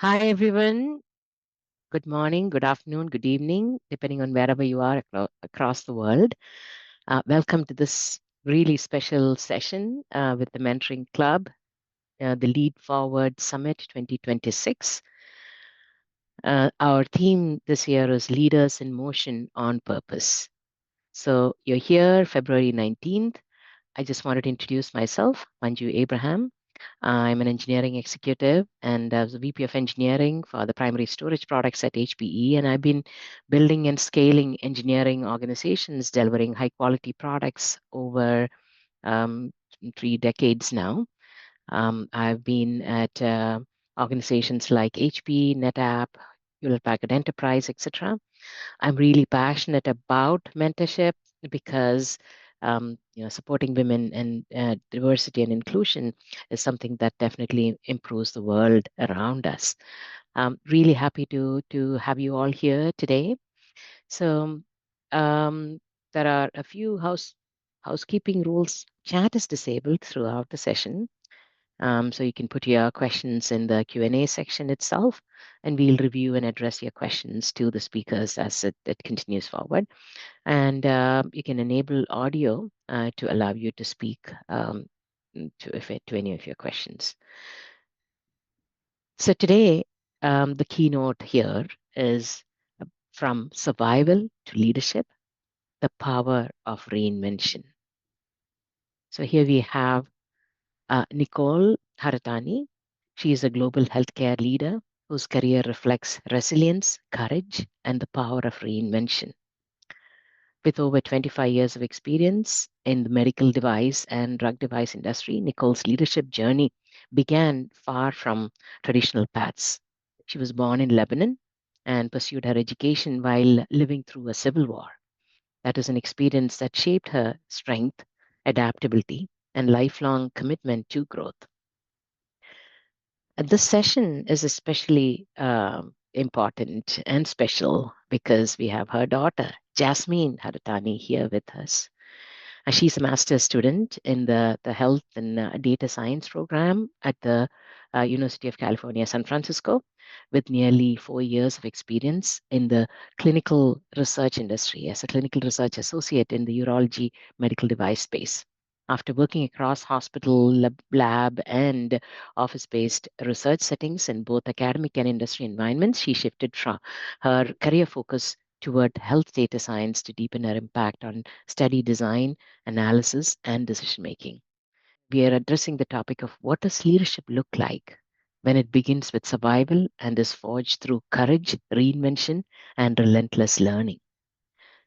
Hi, everyone. Good morning, good afternoon, good evening, depending on wherever you are across the world. Welcome to this really special session with the Mentoring Club, the Lead Forward Summit 2026. Our theme this year is Leaders in Motion on Purpose. So you're here February 19th. I just wanted to introduce myself, Manju Abraham. I'm an engineering executive and I was a VP of engineering for the primary storage products at HPE. And I've been building and scaling engineering organizations, delivering high quality products over um, 3 decades now. I've been at organizations like HP, NetApp, Hewlett Packard Enterprise, etc. I'm really passionate about mentorship because supporting women and diversity and inclusion is something that definitely improves the world around us. Really happy to have you all here today. So um, there are a few housekeeping rules. Chat is disabled throughout the session. So you can put your questions in the Q&A section itself, and we'll review and address your questions to the speakers as it continues forward. And you can enable audio to allow you to speak to any of your questions. So today, the keynote here is from survival to leadership, the power of reinvention. So here we have Nicole Haratani. She is a global healthcare leader whose career reflects resilience, courage, and the power of reinvention. With over 25 years of experience in the medical device and drug device industry, Nicole's leadership journey began far from traditional paths. She was born in Lebanon and pursued her education while living through a civil war. That is an experience that shaped her strength, adaptability, and lifelong commitment to growth. This session is especially important and special because we have her daughter, Jazmine Haratani, here with us. She's a master's student in the Health and Data Science program at the University of California, San Francisco, with nearly 4 years of experience in the clinical research industry as a clinical research associate in the urology medical device space. After working across hospital, lab and office-based research settings in both academic and industry environments, she shifted from her career focus toward health data science to deepen her impact on study design, analysis, and decision making. We are addressing the topic of what does leadership look like when it begins with survival and is forged through courage, reinvention, and relentless learning.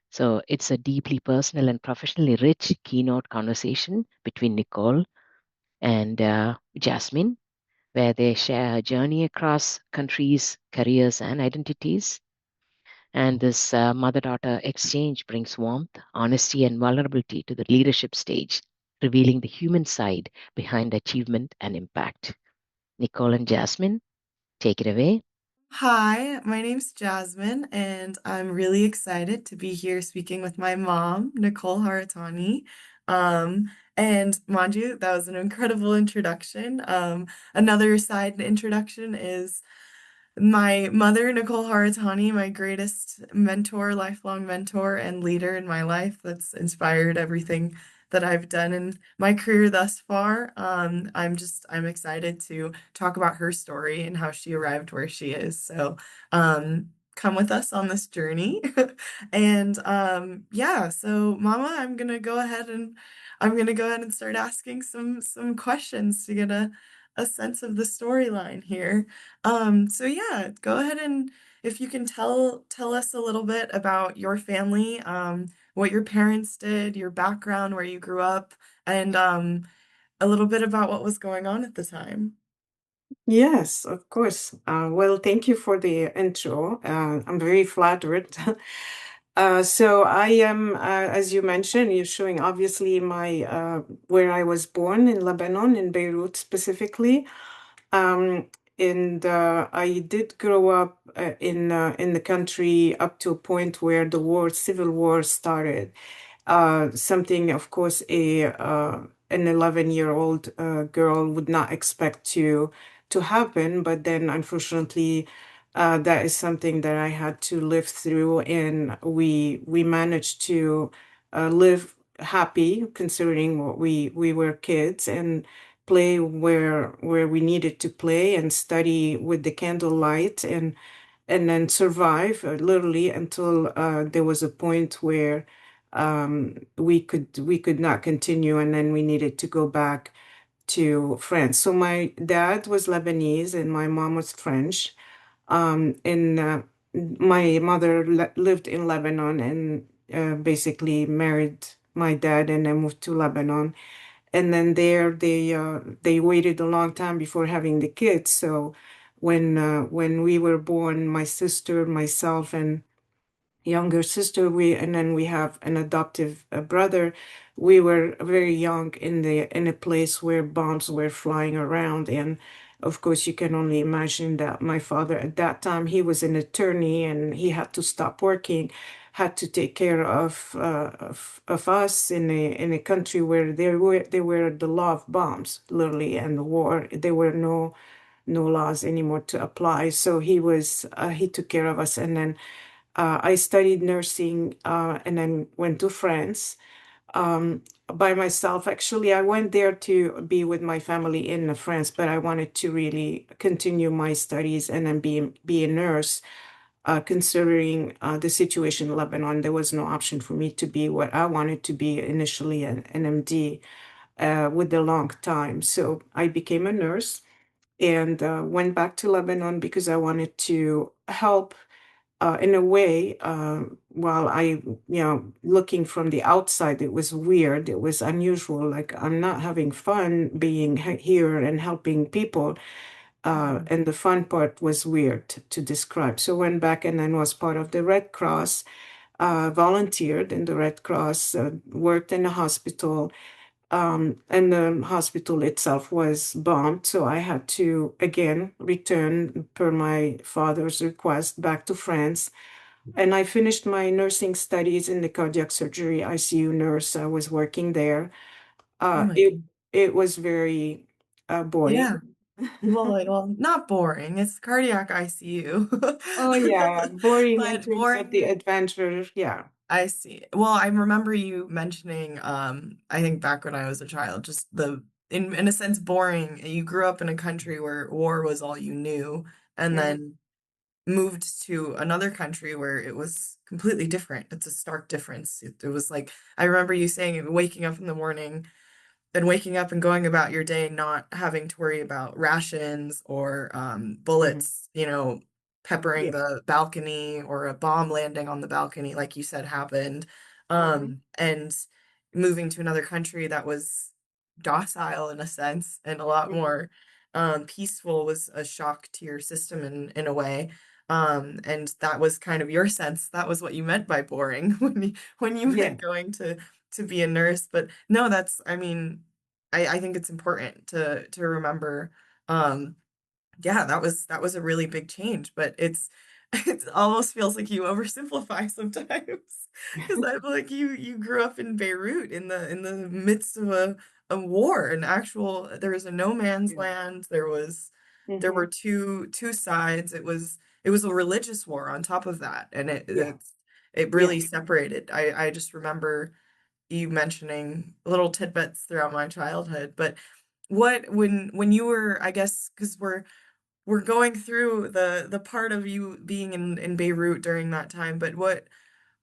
So it's a deeply personal and professionally rich keynote conversation between Nicole and Jazmine, where they share a journey across countries, careers, and identities. And this mother daughter exchange brings warmth, honesty, and vulnerability to the leadership stage, revealing the human side behind achievement and impact. Nicole and Jazmine, take it away. Hi, my name's Jazmine, and I'm really excited to be here speaking with my mom, Nicole Haratani. And Manju, that was an incredible introduction. Another side introduction is my mother, Nicole Haratani, my greatest mentor, lifelong mentor, and leader in my life that's inspired everything that I've done in my career thus far. I'm excited to talk about her story and how she arrived where she is. So, come with us on this journey. And yeah, so Mama, I'm gonna go ahead and start asking some questions to get a sense of the storyline here. So yeah, go ahead and if you can tell us a little bit about your family, what your parents did, your background, where you grew up, and a little bit about what was going on at the time. Yes, of course. Well, thank you for the intro. I'm very flattered. So I am, as you mentioned, you're showing obviously my where I was born in Lebanon, in Beirut specifically. Um, and I did grow up in the country up to a point where the civil war started. Something, of course, a an 11-year-old girl would not expect to to happen. But then, unfortunately, that is something that I had to live through, and we managed to live happy, considering what we were kids, and play where we needed to play, and study with the candlelight, and then survive literally until there was a point where we could not continue, and then we needed to go back to France. So my dad was Lebanese and my mom was French. And my mother lived in Lebanon, and basically married my dad and then moved to Lebanon. And then there they waited a long time before having the kids. So when we were born, my sister, myself, and younger sister, and then we have an adoptive brother. We were very young in a place where bombs were flying around, and of course you can only imagine that my father at that time, he was an attorney and he had to stop working, had to take care of us in a country where there were the law of bombs, literally, and the war. There were no laws anymore to apply. So he took care of us, and then I studied nursing, and then went to France by myself. Actually, I went there to be with my family in France, but I wanted to really continue my studies and then be a nurse. Considering the situation in Lebanon, there was no option for me to be what I wanted to be initially, an MD, with a long time. So I became a nurse and went back to Lebanon because I wanted to help in a way, while looking from the outside, it was weird. It was unusual. Like, I'm not having fun being here and helping people. And the fun part was weird to describe. So went back and then was part of the Red Cross, volunteered in the Red Cross, worked in a hospital. And the hospital itself was bombed. So I had to again return per my father's request back to France. And I finished my nursing studies in the cardiac surgery ICU nurse. I was working there. Oh Uh, my it God. it was very boring. Yeah. Well, not boring. It's cardiac ICU. Oh yeah, boring in But terms of the boring, adventure. Yeah, I see. Well, I remember you mentioning, I think back when I was a child, just in a sense, boring. You grew up in a country where war was all you knew, and yeah, then moved to another country where it was completely different. It's a stark difference. It was like, I remember you saying, waking up in the morning and waking up and going about your day, not having to worry about rations or mhm, bullets, peppering yeah, the balcony or a bomb landing on the balcony, like you said happened. mhm, And moving to another country that was docile in a sense and a lot mhm, more peaceful was a shock to your system in a way. And that was kind of your sense. That was what you meant by boring when you yeah, meant going to be a nurse. But no, that's, I mean, I think it's important to remember. Um, yeah, that was a really big change, but it almost feels like you oversimplify sometimes because I feel like you grew up in Beirut in the midst of a war, an actual there was a no man's yeah, land. There were mhm, two sides. It was a religious war on top of that, and yeah, it yeah, really separated. I just remember you mentioning little tidbits throughout my childhood, but when you were, I guess, because we're going through the part of you being in Beirut during that time, but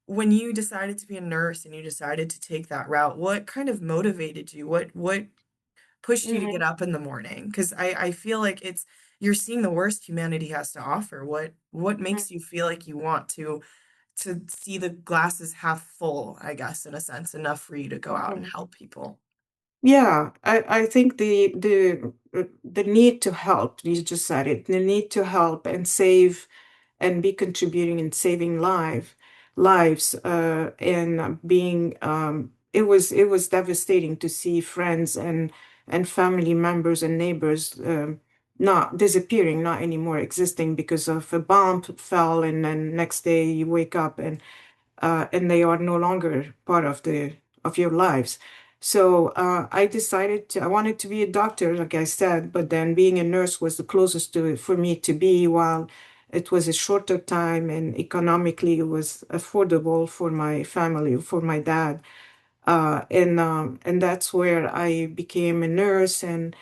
when you decided to be a nurse and you decided to take that route, what kind of motivated you? What pushed you to get mhm, up in the morning? Because I feel like you're seeing the worst humanity has to offer. What makes you feel like you want to see the glasses half full, I guess, in a sense, enough for you to go out and mhm. help people? Yeah, I think the need to help, you just said it, the need to help and save and be contributing and saving lives, and being it was devastating to see friends and family members and neighbors not disappearing, not anymore existing because of a bomb fell, and then next day you wake up and they are no longer part of your lives. So I wanted to be a doctor, like I said, but then being a nurse was the closest to it for me to be, while it was a shorter time and economically it was affordable for my family, for my dad. And that's where I became a nurse, and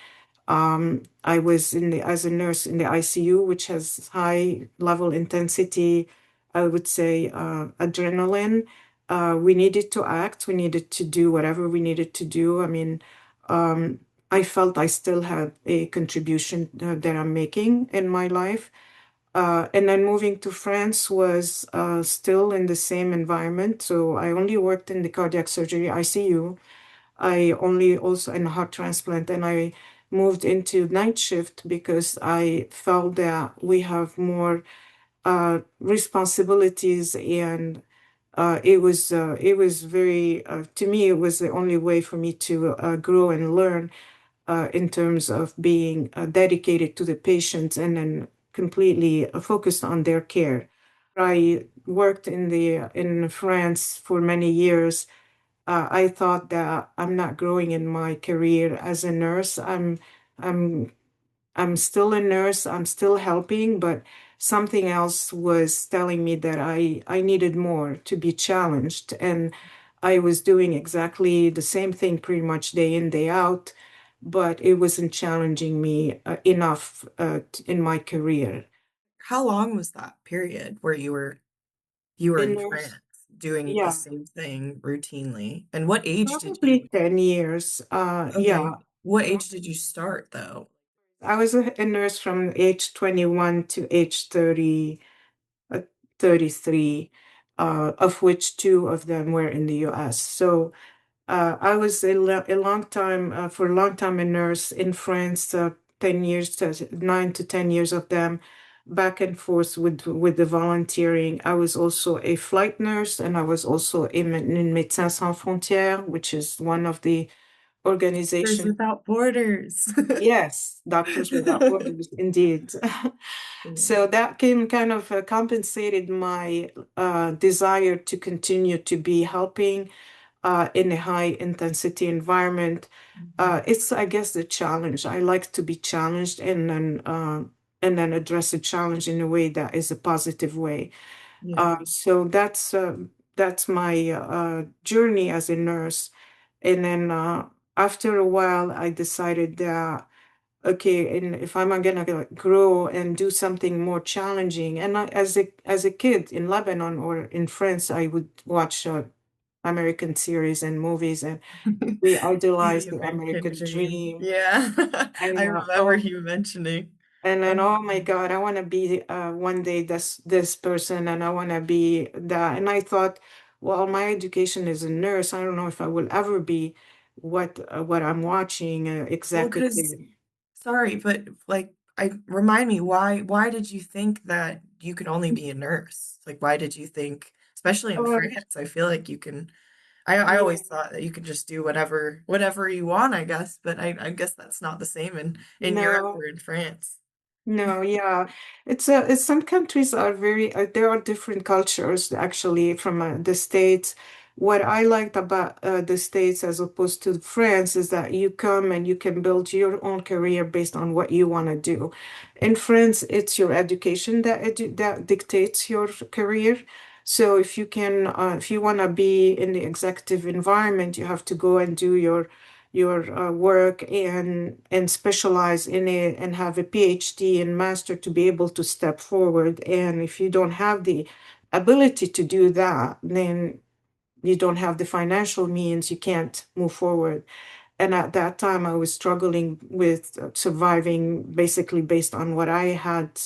I was as a nurse in the ICU, which has high level intensity, I would say, adrenaline. We needed to act, we needed to do whatever we needed to do. I mean, I felt I still had a contribution that I'm making in my life. And then moving to France was still in the same environment. So I only worked in the cardiac surgery ICU. I only also in heart transplant, and I moved into night shift because I felt that we have more responsibilities, and it was very to me it was the only way for me to grow and learn in terms of being dedicated to the patients and then completely focused on their care. I worked in France for many years. I thought that I'm not growing in my career as a nurse. I'm I'm still a nurse. I'm still helping, but something else was telling me that I needed more to be challenged, and I was doing exactly the same thing pretty much day in, day out, but it wasn't challenging me enough in my career. How long was that period where you were In in nurse, France doing the yeah, same thing routinely? And what age did probably you 10 years. okay, Yeah, what age did you start though? I was a nurse from age 21 to age uh, 33, of which two of them were in the US. So I was a long time, for a long time, a nurse in France, 10 years, 9 to 10 years of them, back and forth with the volunteering. I was also a flight nurse, and I was also in Médecins Sans Frontières, which is one of the Doctors organizations. Without Borders. Yes, Doctors Without Borders, indeed. Yeah. So that came kind of compensated my desire to continue to be helping in a high intensity environment. Mhm. It's, I guess, the challenge. I like to be challenged and then address a challenge in a way that is a positive way. Yeah. So that's my journey as a nurse. And then after a while, I decided that okay, and if I'm gonna grow and do something more challenging, and as a kid in Lebanon or in France, I would watch American series and movies, and we The idolize the American American dream. dream. Yeah. I And remember you mentioning. and then Oh, oh my God, I want to be one day this person, and I want to be that. And I thought, well, my education is a nurse. I don't know if I will ever be what I'm watching, well, because executive. sorry, but like I remind me why did you think that you could only be a nurse? Like why did you think, especially in Oh, France, I feel like you can I yeah, always thought that you could just do whatever you want, I guess, but I guess that's not the same in Europe no. or in France. No, yeah, it's some countries are very there are different cultures actually from the States. What I liked about the States as opposed to France is that you come and you can build your own career based on what you want to do. In France, it's your education that dictates your career. So if you want to be in the executive environment, you have to go and do your work and specialize in it and have a PhD and master to be able to step forward. And if you don't have the ability to do that, then you don't have the financial means, you can't move forward. And at that time, I was struggling with surviving basically based on what I had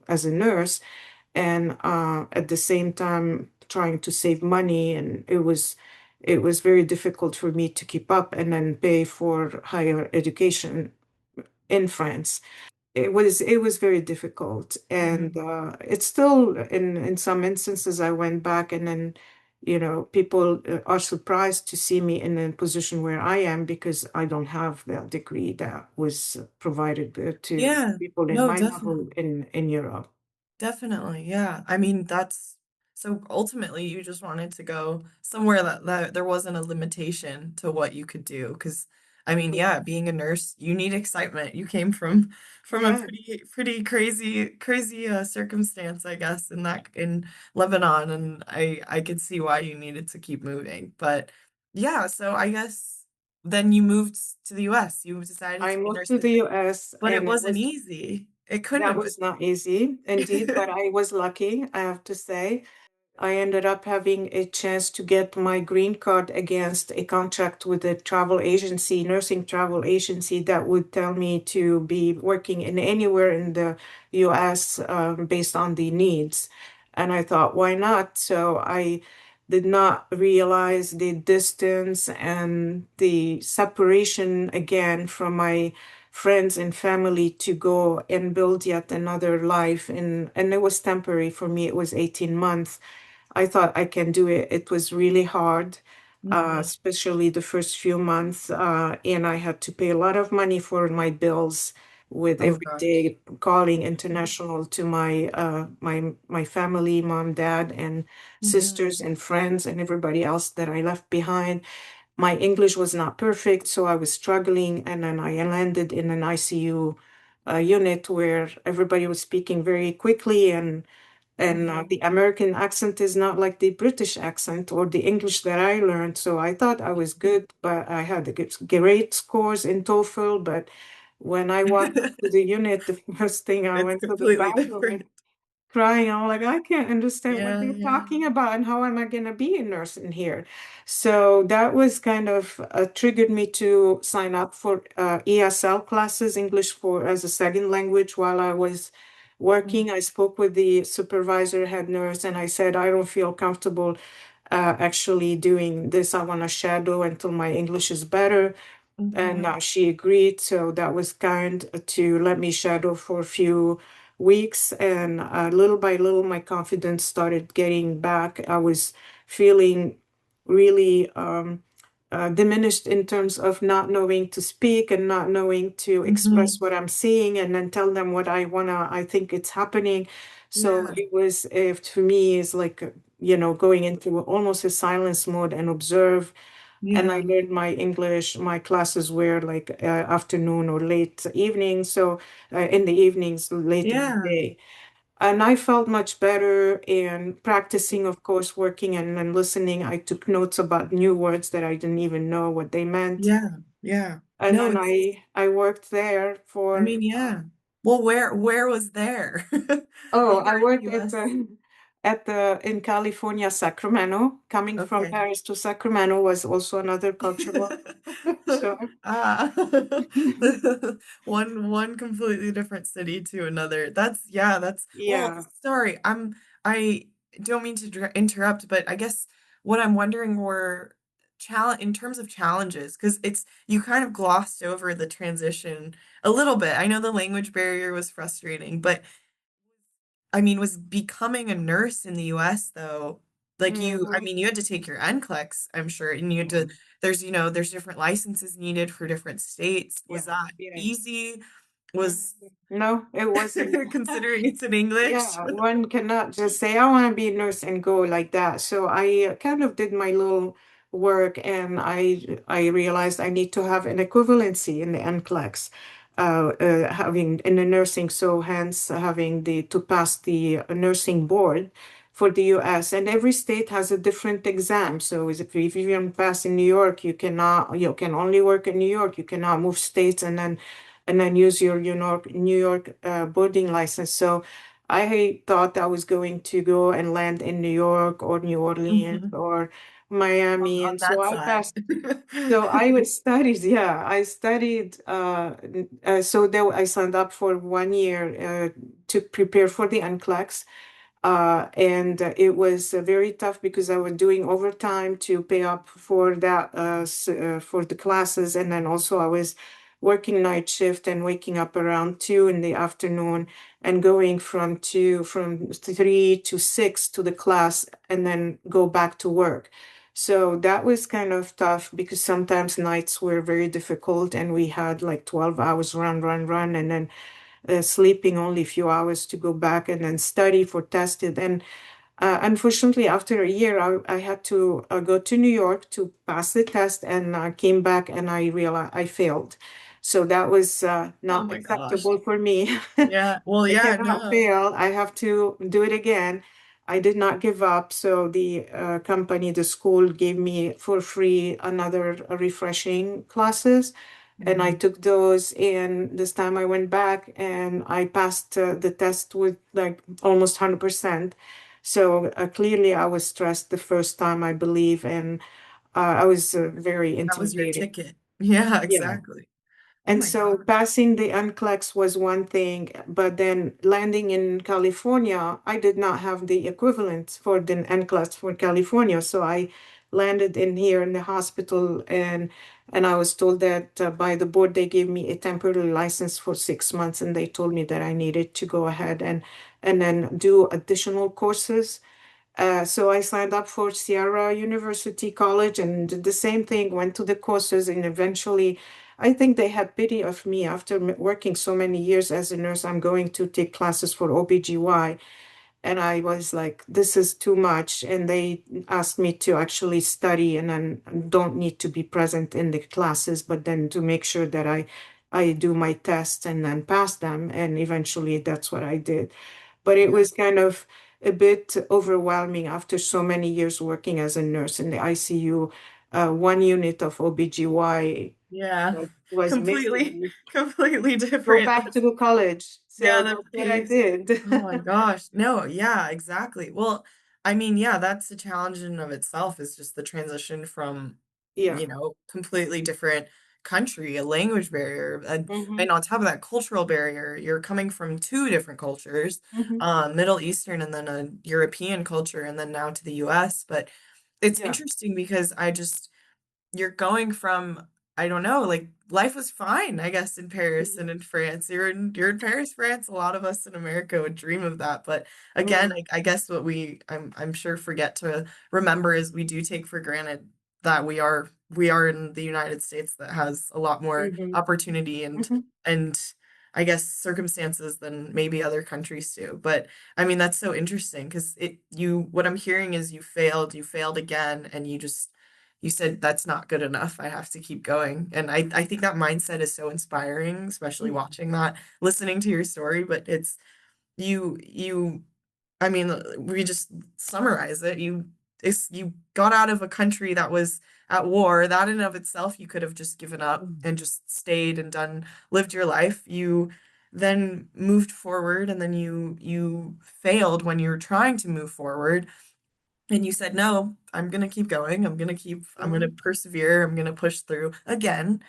as a nurse, and at the same time trying to save money, and it was very difficult for me to keep up and then pay for higher education in France. It was very difficult, and Mhm. it's still in some instances I went back, and then people are surprised to see me in a position where I am because I don't have that degree that was provided to Yeah, people in no, my level definitely. in Europe. Definitely. Yeah. I mean, that's So ultimately, you just wanted to go somewhere that there wasn't a limitation to what you could do. Because, I mean, yeah, being a nurse, you need excitement. You came from a Yeah, pretty crazy circumstance, I guess, in Lebanon, and I could see why you needed to keep moving. But yeah, so I guess then you moved to the U.S. You decided I to be a moved nurse, to the US but it and it wasn't was easy. It couldn't that have was not easy indeed, but been. I was lucky, I have to say. I ended up having a chance to get my green card against a contract with a travel agency, nursing travel agency that would tell me to be working in anywhere in the US based on the needs. And I thought, why not? So I did not realize the distance and the separation again from my friends and family to go and build yet another life. And it was temporary for me. It was 18 months. I thought I can do it. It was really hard, Mhm. especially the first few months. And I had to pay a lot of money for my bills with Oh every gosh. day calling international to my family, mom, dad, and Hmm. sisters and friends and everybody else that I left behind. My English was not perfect, so I was struggling. And then I landed in an ICU unit where everybody was speaking very quickly and Hmm. the American accent is not like the British accent or the English that I learned. So I thought I was good, but I had great scores in TOEFL. But when I walked to the unit, the first thing I It's went to the completely bathroom different. crying. I'm like, I can't understand what Yeah, they're yeah. talking about and how am I going to be a nurse in here? So that was kind of triggered me to sign up for ESL classes, English for as a second language while I was working. I spoke with the supervisor, head nurse, and I said, I don't feel comfortable actually doing this. I want to shadow until my English is better. And Hmm. she agreed. So that was kind to let me shadow for a few weeks. And little by little, my confidence started getting back. I was feeling really diminished in terms of not knowing to speak and not knowing to express Hmm. what I'm seeing and then tell them what I think it's happening. So Yeah, it was, to me, is like, going into almost a silence mode and observe. And I yeah, learned my English. My classes were like afternoon or late evening, so in the evenings, late in the yeah, day. And I felt much better in practicing, of course, working and listening. I took notes about new words that I didn't even know what they meant. yeah, yeah. And No, then it's, I worked there I for mean, yeah. Well, where was there? oh, Where I in the worked at US? the in California, Sacramento. Coming from Okay. Paris to Sacramento was also another cultural shock. Ah, one completely different city to another. That's yeah, that's well, Yeah. sorry. I don't mean to interrupt, but I guess what I'm wondering were challenge in terms of challenges, because it's you kind of glossed over the transition a little bit. I know the language barrier was frustrating, but I mean, was becoming a nurse in the US though, like I Mhm. mean, you had to take your NCLEX, I'm sure, and you had to, there's different licenses needed for different states. Was Yeah, that yeah. easy? Mhm. Was No, it wasn't. considering it's in English? Yeah, one cannot just say, I want to be a nurse and go like that. So I kind of did my little work and I realized I need to have an equivalency in the NCLEX, having in the nursing, so hence having to pass the nursing board for the US. And every state has a different exam. So if you don't pass in New York, you can only work in New York. You cannot move states and then use your New York boarding license. So I thought I was going to go and land in New York or New Orleans Mhm. or Miami, On and so that I side. passed. So studied, yeah, I studied. So there I signed up for 1 year to prepare for the NCLEX. And it was very tough because I was doing overtime to pay up for that for the classes, and then also I was working night shift and waking up around 2 in the afternoon and going from 3 to 6 to the class and then go back to work. So that was kind of tough because sometimes nights were very difficult and we had like 12 hours run, run, run, and then sleeping only a few hours to go back and then study for tested. And Unfortunately, after a year, I had to go to New York to pass the test, and came back and I realized I failed. So that was Oh not my gosh. acceptable for me. Yeah. Well, I yeah, cannot no. fail. I have to do it again. I did not give up. So the company, the school gave me for free another refreshing classes. And I Mhm. took those. And this time I went back and I passed the test with like almost 100%. So clearly I was stressed the first time, I believe. And I was very That was your intimidated. ticket. Yeah, Yeah. exactly. Oh And my so gosh. passing the NCLEX was one thing, but then landing in California, I did not have the equivalent for the NCLEX for California. So I landed in here in the hospital, and I was told that by the board they gave me a temporary license for 6 months, and they told me that I needed to go ahead and then do additional courses. So I signed up for Sierra University College and did the same thing, went to the courses, and eventually I think they had pity of me after working so many years as a nurse. I'm going to take classes for OBGY. And I was like, this is too much. And they asked me to actually study and then don't need to be present in the classes, but then to make sure that I do my tests and then pass them. And eventually that's what I did. But it Yeah. was kind of a bit overwhelming after so many years working as a nurse in the ICU. One unit of OBGY Yeah. was Completely, missing. completely Go different. back to the college. Yeah, So the that's what I pace. did. Oh my gosh. No, yeah, exactly. Well, I mean, yeah, that's a challenge in of itself is just the transition from, Yeah. completely different country, a language barrier, Hmm. and on top of that cultural barrier, you're coming from two different cultures, Hmm. Middle Eastern and then a European culture, and then now to the US. But it's Yeah. interesting because you're going from I don't know, like life was fine, I guess, in Paris and in France. You're in Paris, France. A lot of us in America would dream of that. But again, Mm-hmm. I guess what I'm sure forget to remember is we do take for granted that we are in the United States that has a lot more Hmm. opportunity and I guess circumstances than maybe other countries do. But I mean that's so interesting because it you what I'm hearing is you failed again, and you said that's not good enough. I have to keep going. And I think that mindset is so inspiring, especially watching that, listening to your story. But it's you I mean, we just summarize it. You got out of a country that was at war. That in and of itself, you could have just given up and just stayed and lived your life. You then moved forward, and then you failed when you were trying to move forward and you said, no, I'm going to keep going. I'm going to Hmm. persevere. I'm going to push through again.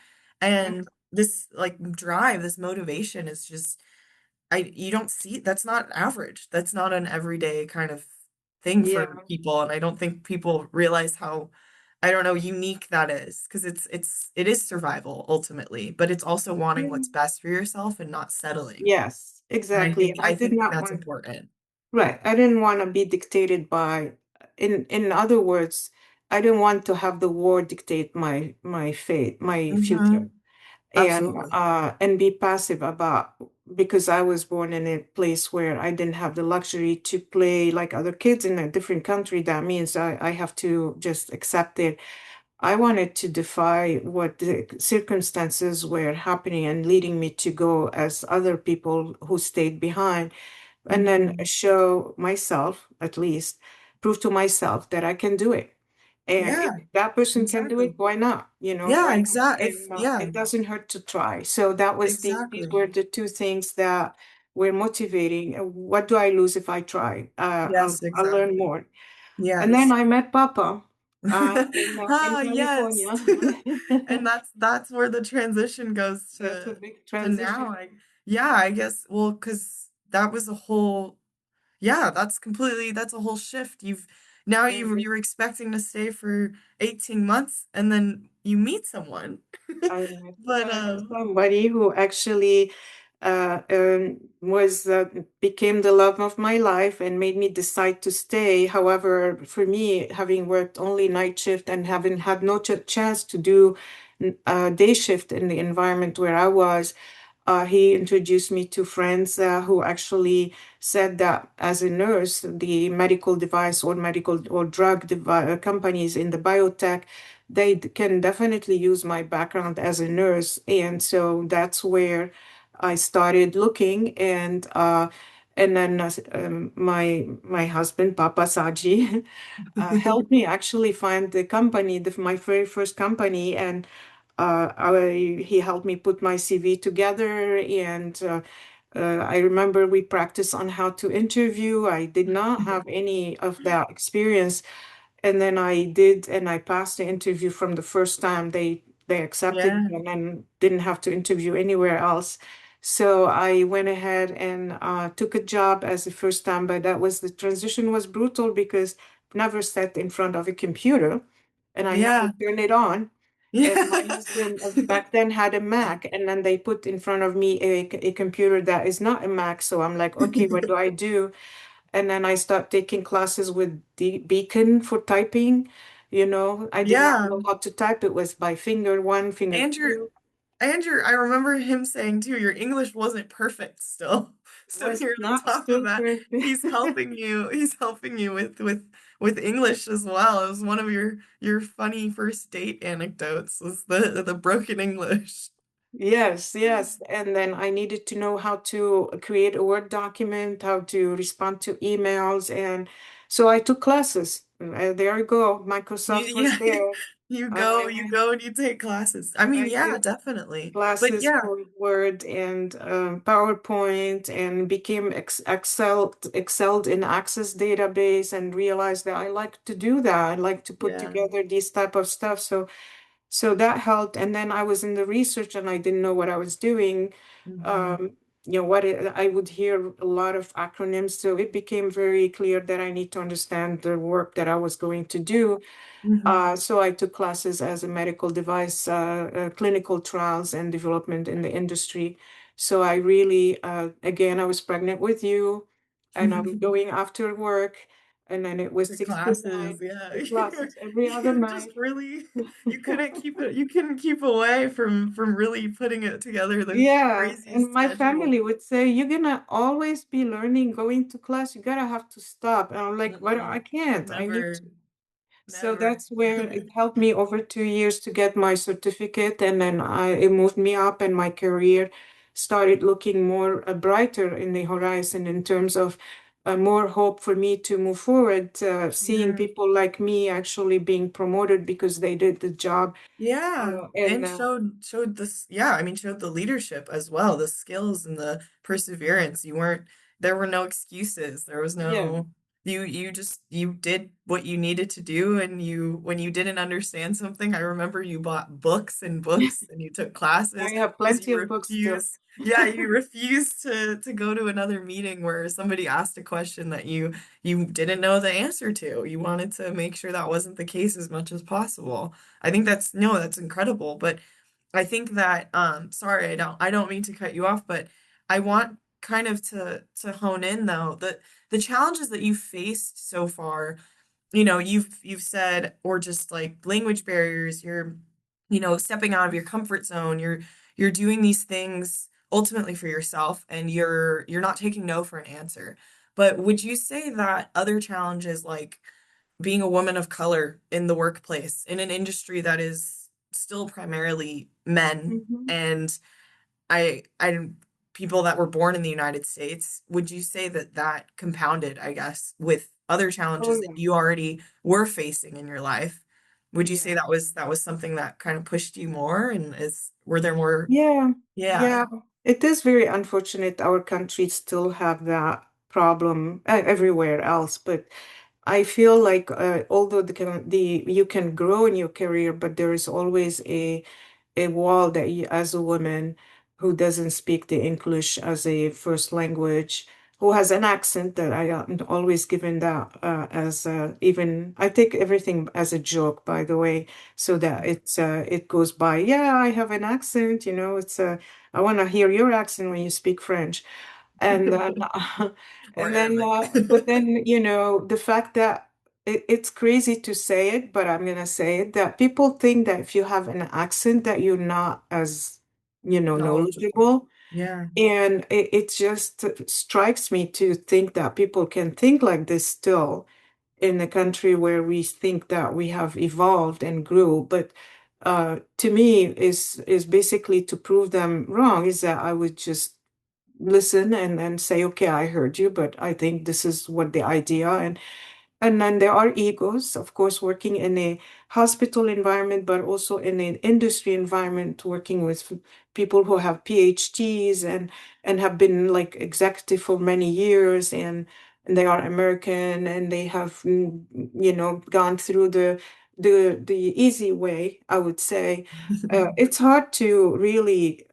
Hmm. And this like drive, this motivation is just, you don't see, that's not average. That's not an everyday kind of thing for Yeah. people. And I don't think people realize how, I don't know, unique that is because it is survival ultimately, but it's also wanting Yeah. what's best for yourself and not settling. Yes, And exactly. I I did think not that's want, important. right. I didn't want to be dictated by, in other words, I didn't want to have the war dictate my fate, my future. Hmm. Absolutely. And be passive about, because I was born in a place where I didn't have the luxury to play like other kids in a different country. That means I have to just accept it. I wanted to defy what the circumstances were happening and leading me to go as other people who stayed behind, and then Hmm. show myself, at least, prove to myself that I can do it. And if Yeah, that person can do it, exactly. why not? Yeah, Why not? exactly. And Yeah, it doesn't hurt to try. So that was these exactly. were the two things that were motivating. What do I lose if I try? Yes, I'll learn exactly. more. And then Yes. I met Papa in Ah, yes. California. And that's where the transition goes That's a big to now. transition. Yeah, I guess well, because that was a whole yeah, that's a whole shift. Now you're expecting to stay for 18 months and then you meet someone. I met But somebody who actually was became the love of my life and made me decide to stay. However, for me, having worked only night shift and having had no chance to do day shift in the environment where I was, he introduced me to friends who actually said that as a nurse, the medical device or medical or drug companies in the biotech, they can definitely use my background as a nurse. And so that's where I started looking, and then my husband, Papa Saji, helped me actually find the company, my very first company, and he helped me put my CV together. And I remember we practiced on how to interview. I did not have any of that experience, and then I did, and I passed the interview from the first time. They accepted Yeah. me and then didn't have to interview anywhere else. So I went ahead and took a job as a first time, but the transition was brutal because I've never sat in front of a computer and I never Yeah. turned it on. And my Yeah. husband back then had a Mac, and then they put in front of me a computer that is not a Mac. So I'm like, okay, what do I do? And then I start taking classes with Beacon for typing. I did not Yeah. know how to type. It was by finger one, finger Andrew, two. Andrew, I remember him saying too, your English wasn't perfect still. So Was here on not top of still that, perfect. he's helping you with English as well. It was one of your funny first date anecdotes was the broken English. Yes, yes. And then I needed to know how to create a Word document, how to respond to emails. And so I took classes. There you go. Microsoft was Yeah, there. you I, go and you take classes. I mean, I yeah, did definitely. But classes yeah, for Word and PowerPoint, and became excelled in Access database, and realized that I like to do that. I like to put yeah. together these type of stuff. So that helped. And then I was in the research and I didn't know what I was doing. Hmm. Um, I would hear a lot of acronyms. So it became very clear that I need to understand the work that I was going to do. Hmm. So I took classes as a medical device, clinical trials and development in the industry. So I really, again, I was pregnant with you, and I'm going after work. And then it was The 6 to 9, classes, yeah. the classes every other You're just night. really you couldn't keep away from really putting it together the Yeah, and craziest my schedule. family would say, "You're gonna always be learning, going to class. You gotta have to stop." And I'm like, "But I Mm-mm. can't. I need Never, to." So never. that's where it helped me over 2 years to get my certificate, and then it moved me up, and my career started looking more brighter in the horizon in terms of more hope for me to move forward. Seeing Yeah. people like me actually being promoted because they did the job, Yeah, and and showed this, yeah, I mean showed the leadership as well, the skills and the perseverance. You weren't There were no excuses. There was yeah. no you did what you needed to do, and you when you didn't understand something, I remember you bought books and books and you took I classes have because plenty you of books still. refused. Yeah, you refused to go to another meeting where somebody asked a question that you didn't know the answer to. You wanted to make sure that wasn't the case as much as possible. I think that's no, that's incredible. But I think that sorry, I don't mean to cut you off, but I want kind of to hone in though the challenges that you've faced so far. You've said, or just like language barriers, you're stepping out of your comfort zone, you're doing these things ultimately for yourself, and you're not taking no for an answer. But would you say that other challenges like being a woman of color in the workplace in an industry that is still primarily men, Mhm. and I people that were born in the United States, would you say that that compounded, I guess, with other Oh challenges that yeah, you already were facing in your life? Would you say yeah, that was something that kind of pushed you more, and is were there more? yeah, Yeah. yeah. It is very unfortunate our country still have that problem everywhere else, but I feel like although you can grow in your career, but there is always a wall that you, as a woman who doesn't speak the English as a first language, who has an accent that I am always given that as even I take everything as a joke, by the way, so that it goes by. Yeah, I have an accent. It's I want to hear your accent when you speak French, and then Or and then Arabic. but then the fact that it's crazy to say it, but I'm gonna say it, that people think that if you have an accent that you're not as Knowledgeable. knowledgeable. Yeah. And it just strikes me to think that people can think like this still in a country where we think that we have evolved and grew. But to me, is basically to prove them wrong, is that I would just listen and then say, okay, I heard you, but I think this is what the idea. And then there are egos, of course, working in a hospital environment, but also in an industry environment, working with people who have PhDs and have been like executive for many years, and they are American, and they have, gone through the easy way, I would say. It's hard to really.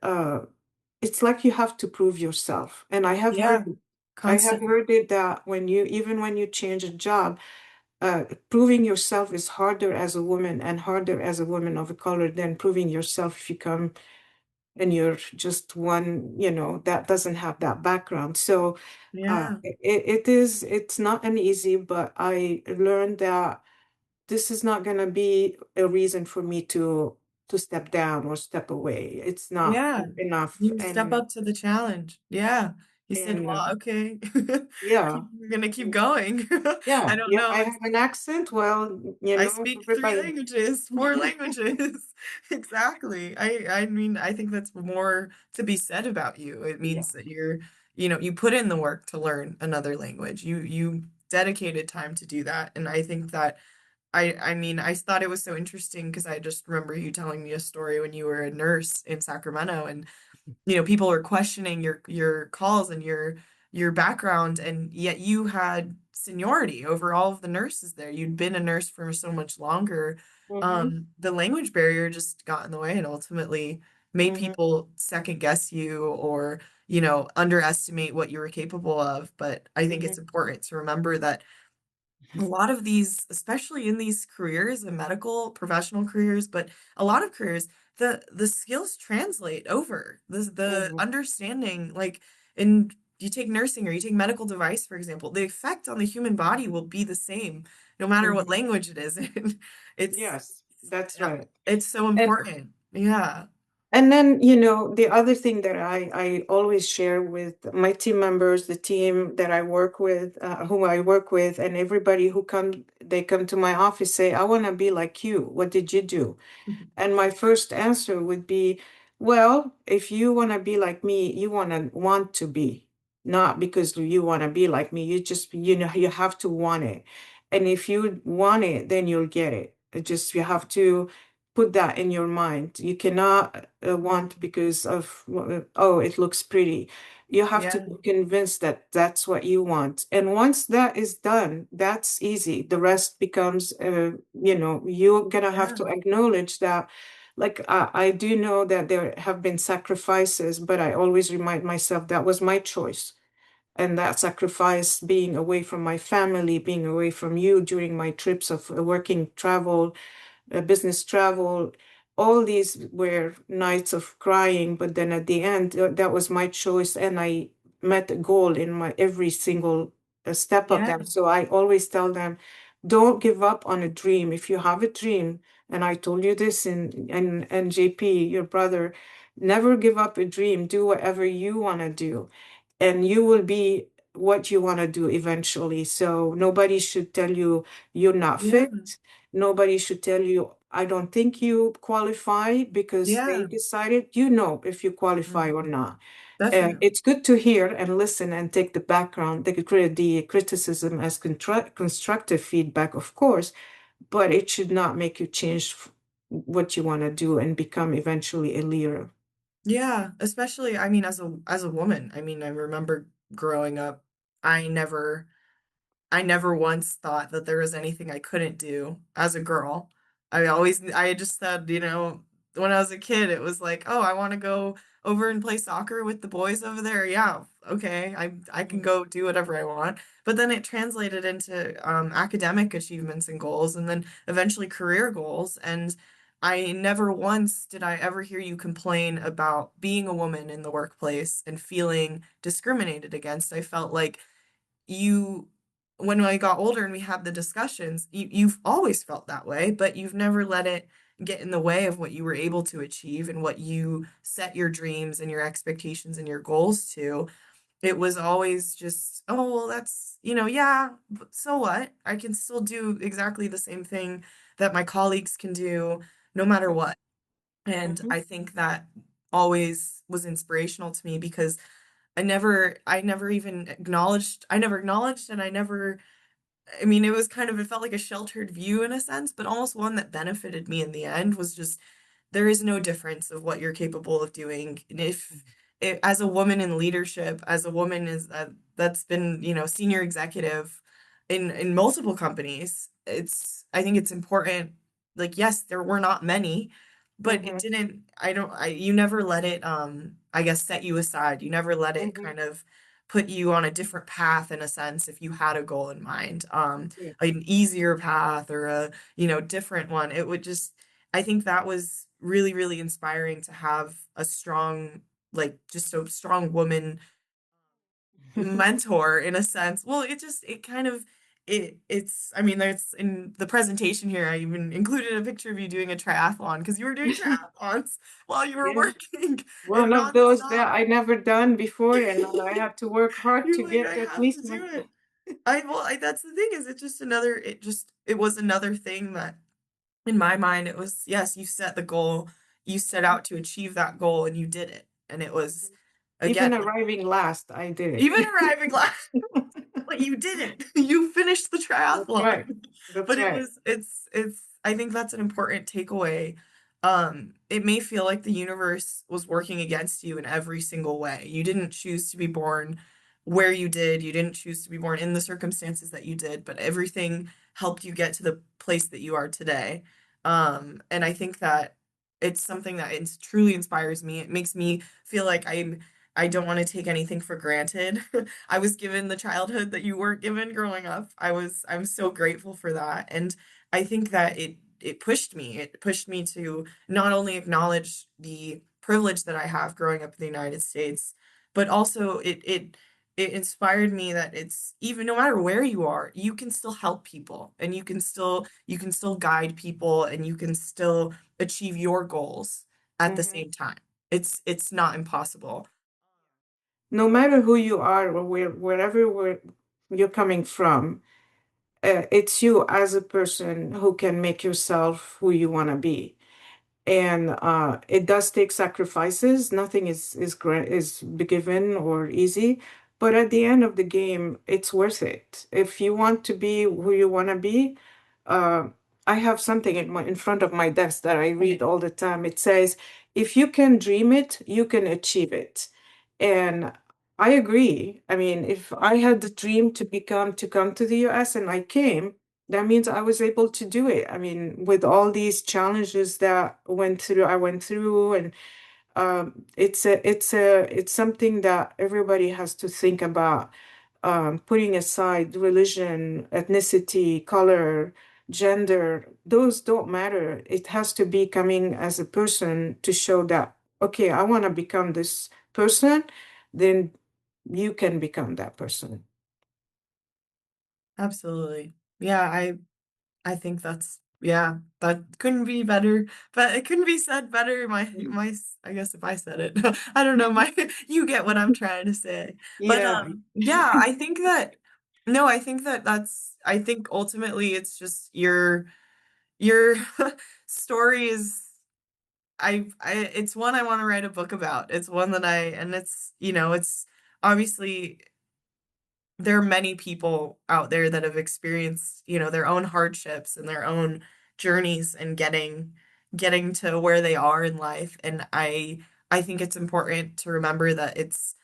It's like you have to prove yourself, and Yeah. I have Constant. heard it that even when you change a job, proving yourself is harder as a woman and harder as a woman of color than proving yourself if you come and you're just one, that doesn't have that background. So Yeah. it's not an easy, but I learned that this is not going to be a reason for me to step down or step away. It's not Yeah. enough. You step up to the challenge. Yeah. You said, And well, okay. yeah. We're gonna keep going. I Yeah, don't yeah, know. I have an accent. Well, I speak three everybody. languages, four languages. Exactly. I mean, I think that's more to be said about you. It Yeah. means that you put in the work to learn another language. You dedicated time to do that. And I think that I mean, I thought it was so interesting because I just remember you telling me a story when you were a nurse in Sacramento, and people are questioning your calls and your background, and yet you had seniority over all of the nurses there. You'd been a nurse for so much longer. Mm-hmm. The language barrier just got in the way and ultimately made Mm-hmm. people second guess you or, underestimate what you were capable of. But I think Mm-hmm. it's important to remember that a lot of these, especially in these careers, the medical professional careers, but a lot of careers, the skills translate over. The Mm-hmm. understanding, like in you take nursing or you take medical device, for example, the effect on the human body will be the same no matter what Mm-hmm. language it is in. It's Yes, that's yeah, right. it's so And important. Yeah. and then, the other thing that I always share with my team members, the team that I work with, who I work with, and everybody they come to my office, say, I want to be like you. What did you do? And my first answer would be, well, if you want to be like me, you want to be, not because you want to be like me. You have to want it. And if you want it, then you'll get it. You have to put that in your mind. You cannot want because of, oh, it looks pretty. You have to Yeah. be convinced that that's what you want. And once that is done, that's easy. The rest becomes, you're gonna have Yeah. to acknowledge that. Like, I do know that there have been sacrifices, but I always remind myself that was my choice. And that sacrifice, being away from my family, being away from you during my trips of working travel, business travel, all these were nights of crying. But then at the end, that was my choice, and I met a goal in my every single step of Yeah. that. So I always tell them, don't give up on a dream. If you have a dream, and I told you this and JP, your brother, never give up a dream. Do whatever you want to do, and you will be what you want to do eventually. So nobody should tell you you're not Yeah. fit. Nobody should tell you, I don't think you qualify, because they Yeah. decided, if you qualify or not. Definitely. It's good to hear and listen and take the background, the criticism as constructive feedback, of course, but it should not make you change what you want to do and become eventually a leader. Yeah, especially I mean as a woman. I mean, I remember growing up, I never I never once thought that there was anything I couldn't do as a girl. I just said, when I was a kid, it was like, oh, I want to go over and play soccer with the boys over there. Yeah, okay, I can go do whatever I want. But then it translated into academic achievements and goals, and then eventually career goals. And I never once did I ever hear you complain about being a woman in the workplace and feeling discriminated against. I felt like you when I got older and we had the discussions, you've always felt that way, but you've never let it get in the way of what you were able to achieve and what you set your dreams and your expectations and your goals to. It was always just, oh, well, that's, yeah, so what? I can still do exactly the same thing that my colleagues can do no matter what. And Mhm. I think that always was inspirational to me because I never acknowledged and I mean, it was kind of, it felt like a sheltered view in a sense, but almost one that benefited me in the end was just there is no difference of what you're capable of doing. And if as a woman in leadership, as a woman that's been, senior executive in multiple companies, I think it's important. Like, yes, there were not many, but it Mhm. didn't, you never let it, I guess, set you aside. You never let it Mhm. kind of put you on a different path in a sense if you had a goal in mind, Yeah. an easier path or a, different one. It would just, I think that was really, really inspiring to have a strong, like just a strong woman mentor in a sense. Well, it kind of, I mean, there's in the presentation here, I even included a picture of you doing a triathlon because you were doing triathlons while you were Yeah. working and One of those that nonstop. I never done before, and I have to work hard to You're like, get I at have least to my. do it. That's the thing is it was another thing that in my mind it was, yes, you set the goal, you set out to achieve that goal and you did it. And it was Even again, arriving last, I did even it. arriving last, but you did it. You finished the That's triathlon. right. That's But right. I think that's an important takeaway. It may feel like the universe was working against you in every single way. You didn't choose to be born where you did. You didn't choose to be born in the circumstances that you did, but everything helped you get to the place that you are today. And I think that it's something that truly inspires me. It makes me feel like I don't want to take anything for granted. I was given the childhood that you weren't given growing up. I'm so grateful for that. And I think that it pushed me. It pushed me to not only acknowledge the privilege that I have growing up in the United States, but also it inspired me that it's even no matter where you are, you can still help people and you can still guide people and you can still achieve your goals at the Mhm. same time. It's not impossible. No matter who you are or you're coming from, it's you as a person who can make yourself who you want to be. And it does take sacrifices. Nothing is given or easy, but at the end of the game, it's worth it. If you want to be who you want to be, uh, I have something in front of my desk that I read all the time. It says, "If you can dream it, you can achieve it." And I agree. I mean, if I had the dream to come to the US and I came, that means I was able to do it. I mean, with all these challenges that I went through, and it's something that everybody has to think about. Putting aside religion, ethnicity, color, gender, those don't matter. It has to be coming as a person to show that, okay, I want to become this person, then you can become that person. Absolutely. Yeah, I think that's yeah, that couldn't be better, but it couldn't be said better. I guess if I said it, I don't know, you get what I'm trying to say. But Yeah. yeah, I think that no, I think ultimately it's just your story is it's one I want to write a book about. It's one that and it's obviously there are many people out there that have experienced, their own hardships and their own journeys and getting to where they are in life. And I think it's important to remember that it's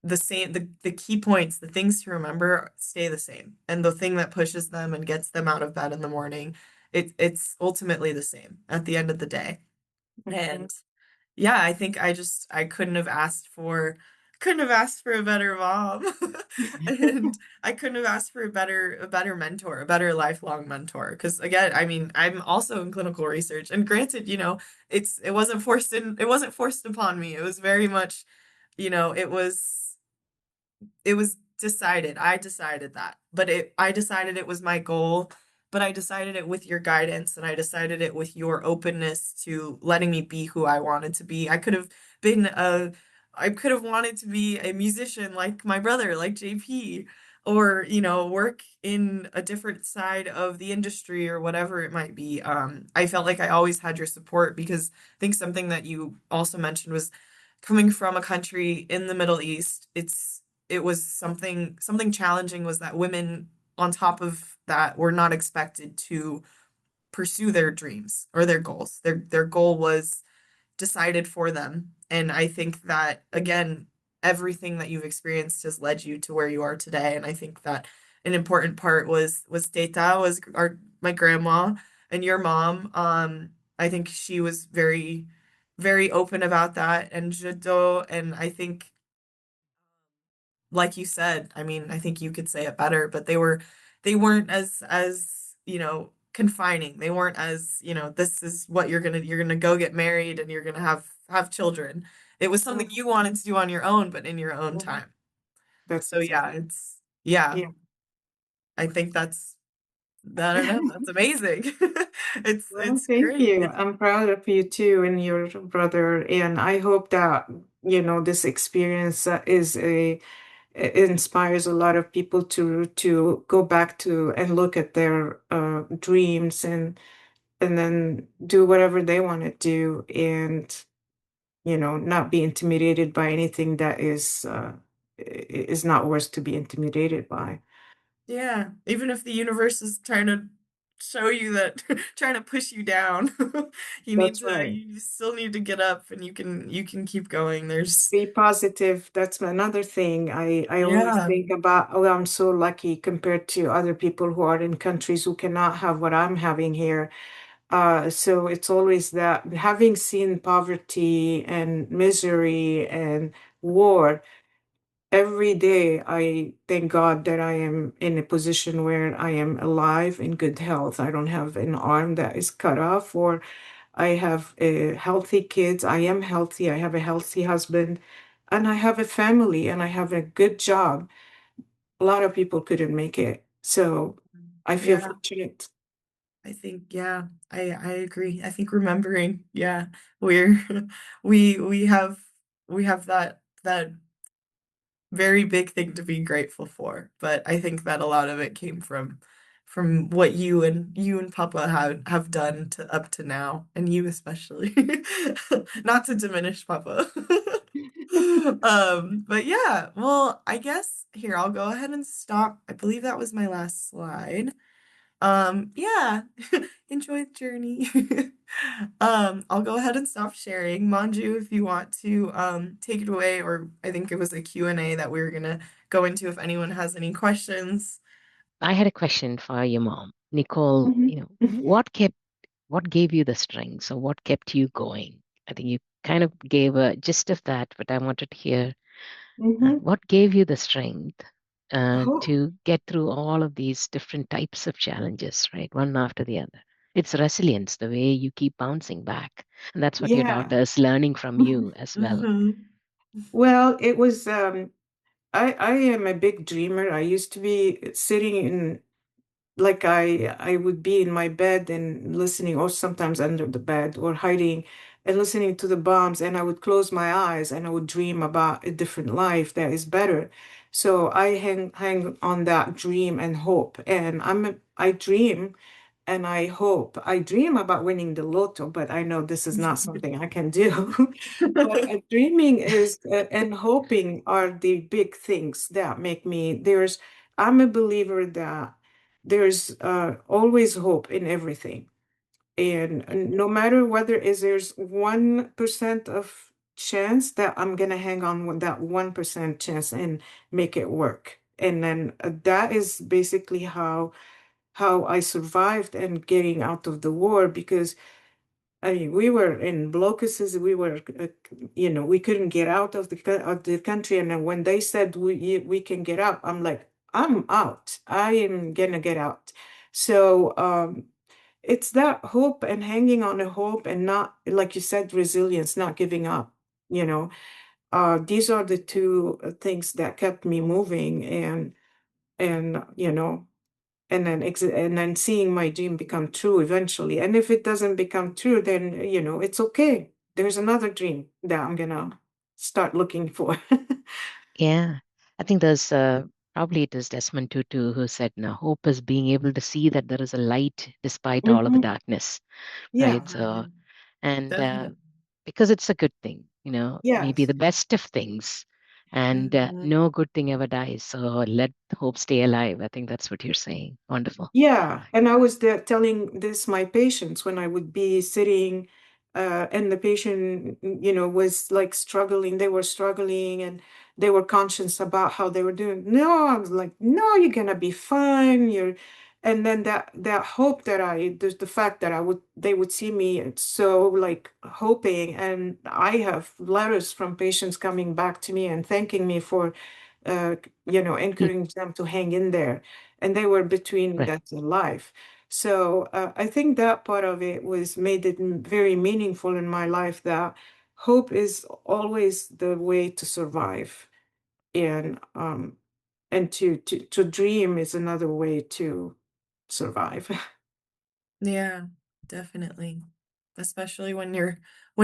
the same the key points, the things to remember stay the same. And the thing that pushes them and gets them out of bed in the morning, it's ultimately the same at the end of the day. Mhm. And yeah, I think I couldn't have asked for a better mom. And I couldn't have asked for a better mentor, a better lifelong mentor. Because again, I mean, I'm also in clinical research. And granted, it wasn't forced upon me. It was very much, it was decided. I decided that. But I decided it was my goal but I decided it with your guidance, and I decided it with your openness to letting me be who I wanted to be. Been a I could have wanted to be a musician like my brother, like JP, or, work in a different side of the industry or whatever it might be. I felt like I always had your support, because I think something that you also mentioned was coming from a country in the Middle East. It was something challenging, was that women, on top of that, were not expected to pursue their dreams or their goals. Their goal was decided for them. And I think that, again, everything that you've experienced has led you to where you are today. And I think that an important part was Teta, was my grandma, and your mom. I think she was very, very open about that, and Jado. And I think, like you said, I mean, I think you could say it better, but they weren't as, confining. They weren't as, this is what you're gonna go get married and you're gonna have children. It was something Mhm. you wanted to do on your own, but in your own Mhm. time. That's So yeah, exactly. yeah, Yeah. I think I don't know, that's amazing. Well, It's thank great. you. I'm proud of you too and your brother, and I hope that this experience is a it inspires a lot of people to go back to and look at their dreams and then do whatever they want to do, and not be intimidated by anything that is not worth to be intimidated by. Yeah, even if the universe is trying to show you that, trying to push you down, That's right. you still need to get up, and you can keep going. There's Be positive. That's another thing. I always Yeah. think about, oh, I'm so lucky compared to other people who are in countries who cannot have what I'm having here. So it's always that, having seen poverty and misery and war, every day I thank God that I am in a position where I am alive in good health. I don't have an arm that is cut off, or I have healthy kids. I am healthy. I have a healthy husband, and I have a family, and I have a good job. A lot of people couldn't make it. So I feel Yeah, fortunate. I think, yeah, I agree. I think remembering, yeah, we're we have that very big thing to be grateful for. But I think that a lot of it came from what you and Papa have done to up to now, and you especially. Not to diminish Papa. But yeah, well, I guess here I'll go ahead and stop. I believe that was my last slide. Yeah, enjoy the journey. I'll go ahead and stop sharing. Manju, if you want to take it away, or I think it was a Q&A that we were gonna go into if anyone has any questions. I had a question for your mom, Nicole. Mhm. What gave you the strength? So what kept you going? I think you kind of gave a gist of that, but I wanted to hear Mhm. what gave you the strength Oh, to get through all of these different types of challenges, right? One after the other. It's resilience, the way you keep bouncing back. And that's what your yeah. daughter is learning from you as well. Mhm. Well, it was I am a big dreamer. I used to be sitting in, like, I would be in my bed and listening, or sometimes under the bed, or hiding and listening to the bombs, and I would close my eyes and I would dream about a different life that is better. So I hang on that dream and hope, and I dream and I hope. I dream about winning the lotto, but I know this is not something I can do. But dreaming is and hoping are the big things that make me. I'm a believer that there's always hope in everything, and no matter whether is there's 1% of chance that I'm gonna hang on with that 1% chance and make it work. And then that is basically how I survived and getting out of the war, because I mean, we were in blockades. We were, we couldn't get out of the country. And then when they said we can get out, I'm like, I'm out. I am gonna get out. So it's that hope and hanging on a hope, and not, like you said, resilience, not giving up. You know, these are the two things that kept me moving, and and then seeing my dream become true eventually. And if it doesn't become true, then it's okay. There's another dream that I'm gonna start looking for. Yeah. I think there's probably it is Desmond Tutu who said, "Now hope is being able to see that there is a light despite all of the Hmm. darkness," Yeah, right? So, Mhm. and Definitely. because it's a good thing, maybe yes. the best of things, and Mhm. no good thing ever dies. So let hope stay alive. I think that's what you're saying. Wonderful. Yeah, and I was there telling this my patients when I would be sitting, and the patient, was like struggling. They were struggling, and they were conscious about how they were doing. No, I was like, no, you're gonna be fine. And then that hope that the fact that they would see me, it's so like hoping, and I have letters from patients coming back to me and thanking me for, Mm, encouraging them to hang in there, and they were between right. death and life. So I think that part of it was made it very meaningful in my life, that hope is always the way to survive, and to dream is another way to survive. Yeah, definitely. Especially when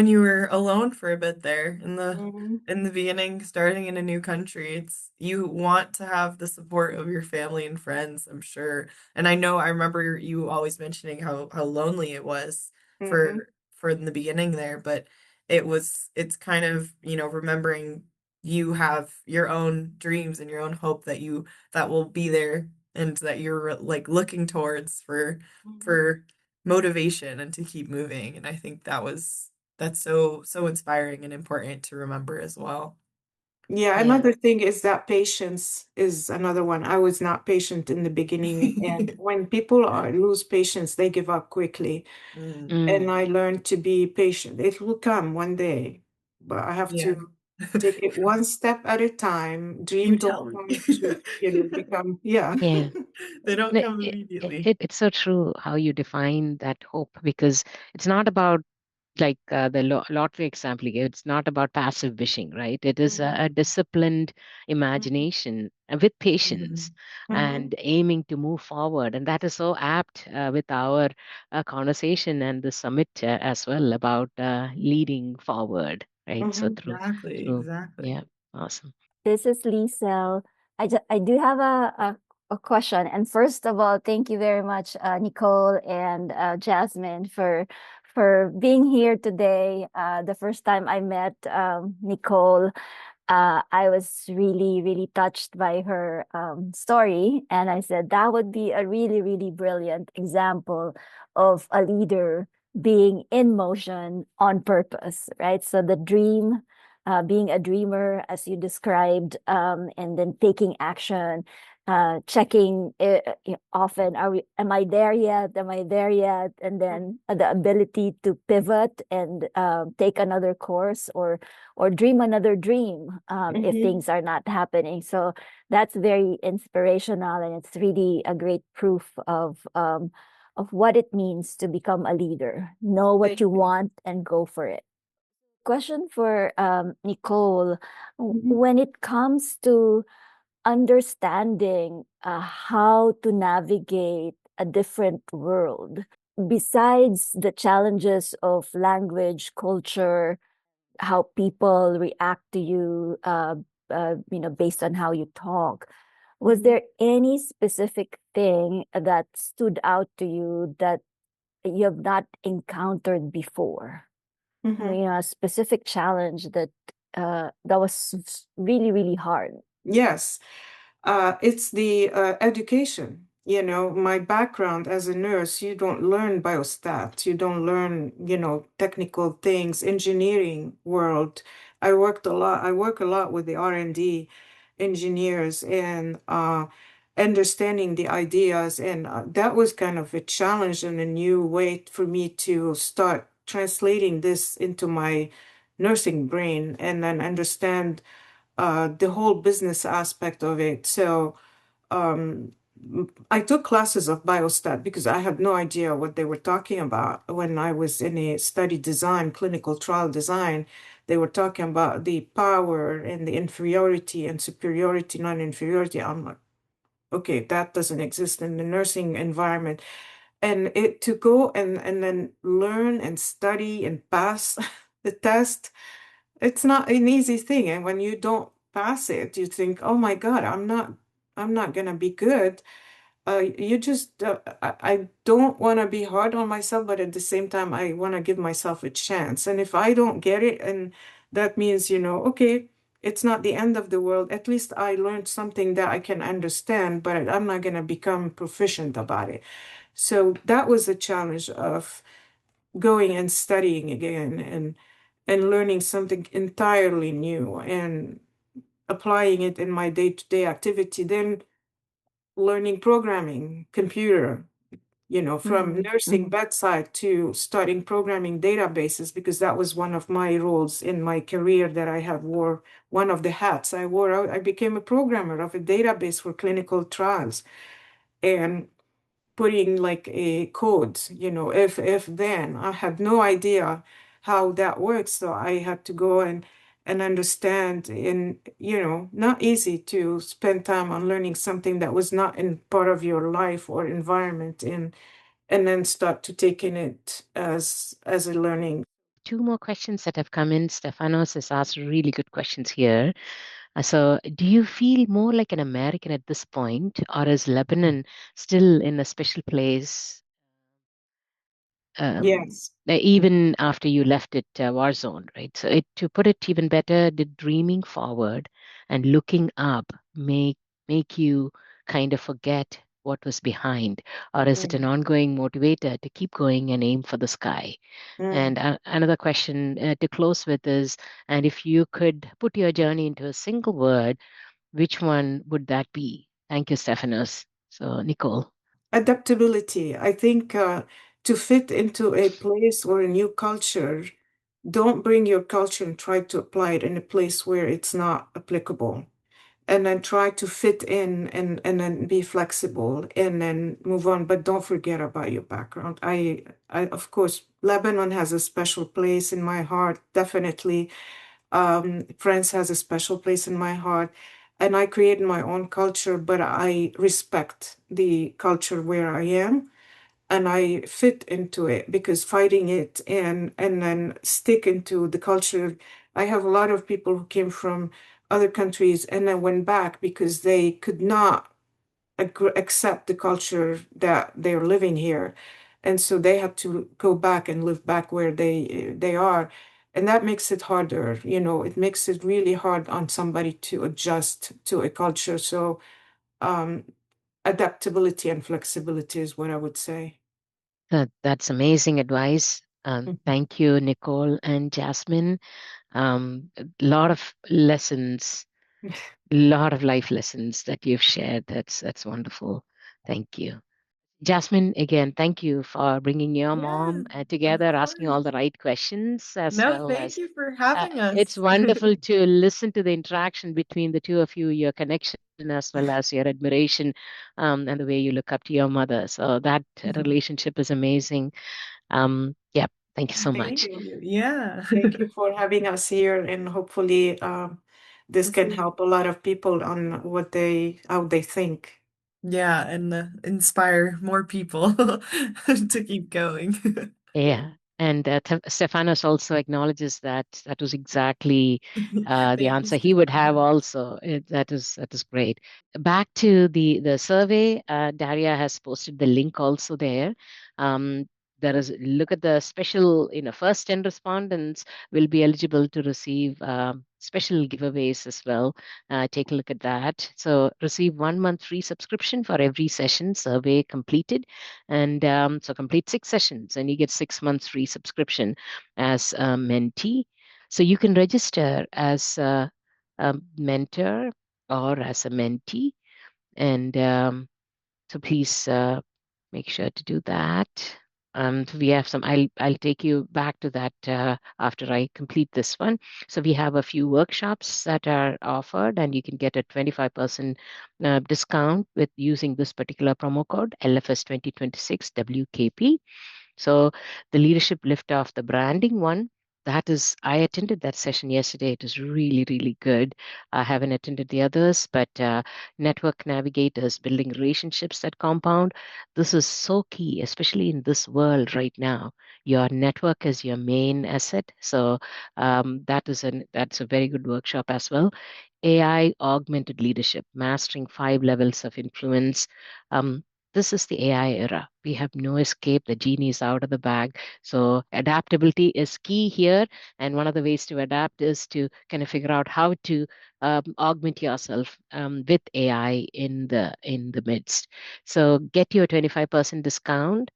you were alone for a bit there Mhm, in the beginning, starting in a new country. It's you want to have the support of your family and friends, I'm sure. And I remember you always mentioning how lonely it was mhm, for in the beginning there, but it's kind of, remembering you have your own dreams and your own hope that will be there and that you're like looking towards mhm. for motivation and to keep moving. And I think that's so inspiring and important to remember as well. Yeah, Yeah. another thing is that patience is another one. I was not patient in the beginning, and when people lose patience, they give up quickly. Mm, And Mm, I learned to be patient. It will come one day, but I have yeah. to take it one step at a time. You Dream tell don't me. come to, become, yeah. yeah. They don't No, come immediately. it's so true how you define that hope because it's not about like the lottery example you gave, it's not about passive wishing, right? It is Mhm, a disciplined mhm, imagination with patience Mhm. mhm. and aiming to move forward. And that is so apt with our conversation and the summit as well about leading forward, right? So Mhm. true, Exactly, true. exactly. Yeah, awesome. This is Lisa. I do have a question. And first of all, thank you very much, Nicole and Jasmine, for being here today. The first time I met Nicole, I was really, really touched by her story. And I said that would be a really, really brilliant example of a leader being in motion on purpose, right? So the dream, being a dreamer, as you described, and then taking action, checking often, am I there yet? Am I there yet? And then the ability to pivot and take another course or dream another dream if Mhm. things are not happening. So that's very inspirational, and it's really a great proof of what it means to become a leader. Know what Thank you you. want and go for it. Question for Nicole: Mhm, when it comes to understanding how to navigate a different world, besides the challenges of language, culture, how people react to you, based on how you talk. Was mhm, there any specific thing that stood out to you that you have not encountered before? mhm. A specific challenge that was really, really hard. Yes. It's the education. My background as a nurse, you don't learn biostat, you don't learn, technical things, engineering world. I work a lot with the R&D engineers and understanding the ideas. And that was kind of a challenge and a new way for me to start translating this into my nursing brain and then understand the whole business aspect of it. So um, I took classes of biostat because I had no idea what they were talking about when I was in a study design, clinical trial design. They were talking about the power and the inferiority and superiority, non-inferiority. I'm like, okay, that doesn't exist in the nursing environment. And it to go and then learn and study and pass the test, it's not an easy thing. And when you don't pass it, you think, oh my God, I'm not gonna be good. You just I don't want to be hard on myself, but at the same time, I want to give myself a chance. And if I don't get it, and that means, okay, it's not the end of the world. At least I learned something that I can understand, but I'm not going to become proficient about it. So that was the challenge of going and studying again and learning something entirely new and applying it in my day-to-day activity. Then learning programming, computer, from nursing bedside to starting programming databases, because that was one of my roles in my career that I have wore. One of the hats I wore, I became a programmer of a database for clinical trials and putting like a code, if then. I had no idea how that works. So I had to go and understand, and not easy to spend time on learning something that was not in part of your life or environment, and then start to taking it as a learning. Two more questions that have come in. Stefanos has asked really good questions here. So, do you feel more like an American at this point, or is Lebanon still in a special place, Yes. even after you left it war zone, right? So, to put it even better, did dreaming forward and looking up make you kind of forget what was behind, or is it an Mm, ongoing motivator to keep going and aim for the sky? mm. And another question to close with is, and if you could put your journey into a single word, which one would that be? Thank you, Stephanos. So, Nicole. Adaptability. I think to fit into a place or a new culture, don't bring your culture and try to apply it in a place where it's not applicable. And then try to fit in and then be flexible and then move on. But don't forget about your background. I of course, Lebanon has a special place in my heart, definitely. France has a special place in my heart. And I created my own culture, but I respect the culture where I am and I fit into it, because fighting it and then stick into the culture. I have a lot of people who came from other countries and then went back because they could not accept the culture that they're living here, and so they had to go back and live back where they are, and that makes it harder. It makes it really hard on somebody to adjust to a culture. So um, adaptability and flexibility is what I would say. That's amazing advice. Thank you, Nicole and Jasmine. A lot of lessons, lot of life lessons that you've shared. That's wonderful. Thank you. Jasmine, again, thank you for bringing your Yeah, mom of together, asking all course. the right questions, as No, well thank as you for having us. it's wonderful to listen to the interaction between the two of you, your connection, as well as your admiration, and the way you look up to your mother. So that relationship is amazing. Yeah, thank you so Thank much. you. Yeah. Thank you for having us here, and hopefully, this This can is, help a lot of people on how they think. yeah, and inspire more people to keep going. Yeah. And Stephanos also acknowledges that that was exactly the Thank you, answer he would have Stefano. also. That is great. Back to the survey, Daria has posted the link also there. There is look at the special, first 10 respondents will be eligible to receive special giveaways as well. Take a look at that. So receive 1 month free subscription for every session survey completed, and so complete 6 sessions, and you get 6 months free subscription as a mentee. So you can register as a mentor or as a mentee. And so please make sure to do that. So we have some, I'll take you back to that after I complete this one. So we have a few workshops that are offered, and you can get a 25% discount with using this particular promo code LFS 2026 WKP. So the leadership lift off, the branding one, that is, I attended that session yesterday. It was really, really good. I haven't attended the others, but network navigators, building relationships that compound. This is so key, especially in this world right now. Your network is your main asset. So that's a very good workshop as well. AI augmented leadership, mastering 5 levels of influence. This is the AI era. We have no escape. The genie is out of the bag. So adaptability is key here. And one of the ways to adapt is to kind of figure out how to augment yourself with AI in the midst. So get your 25% discount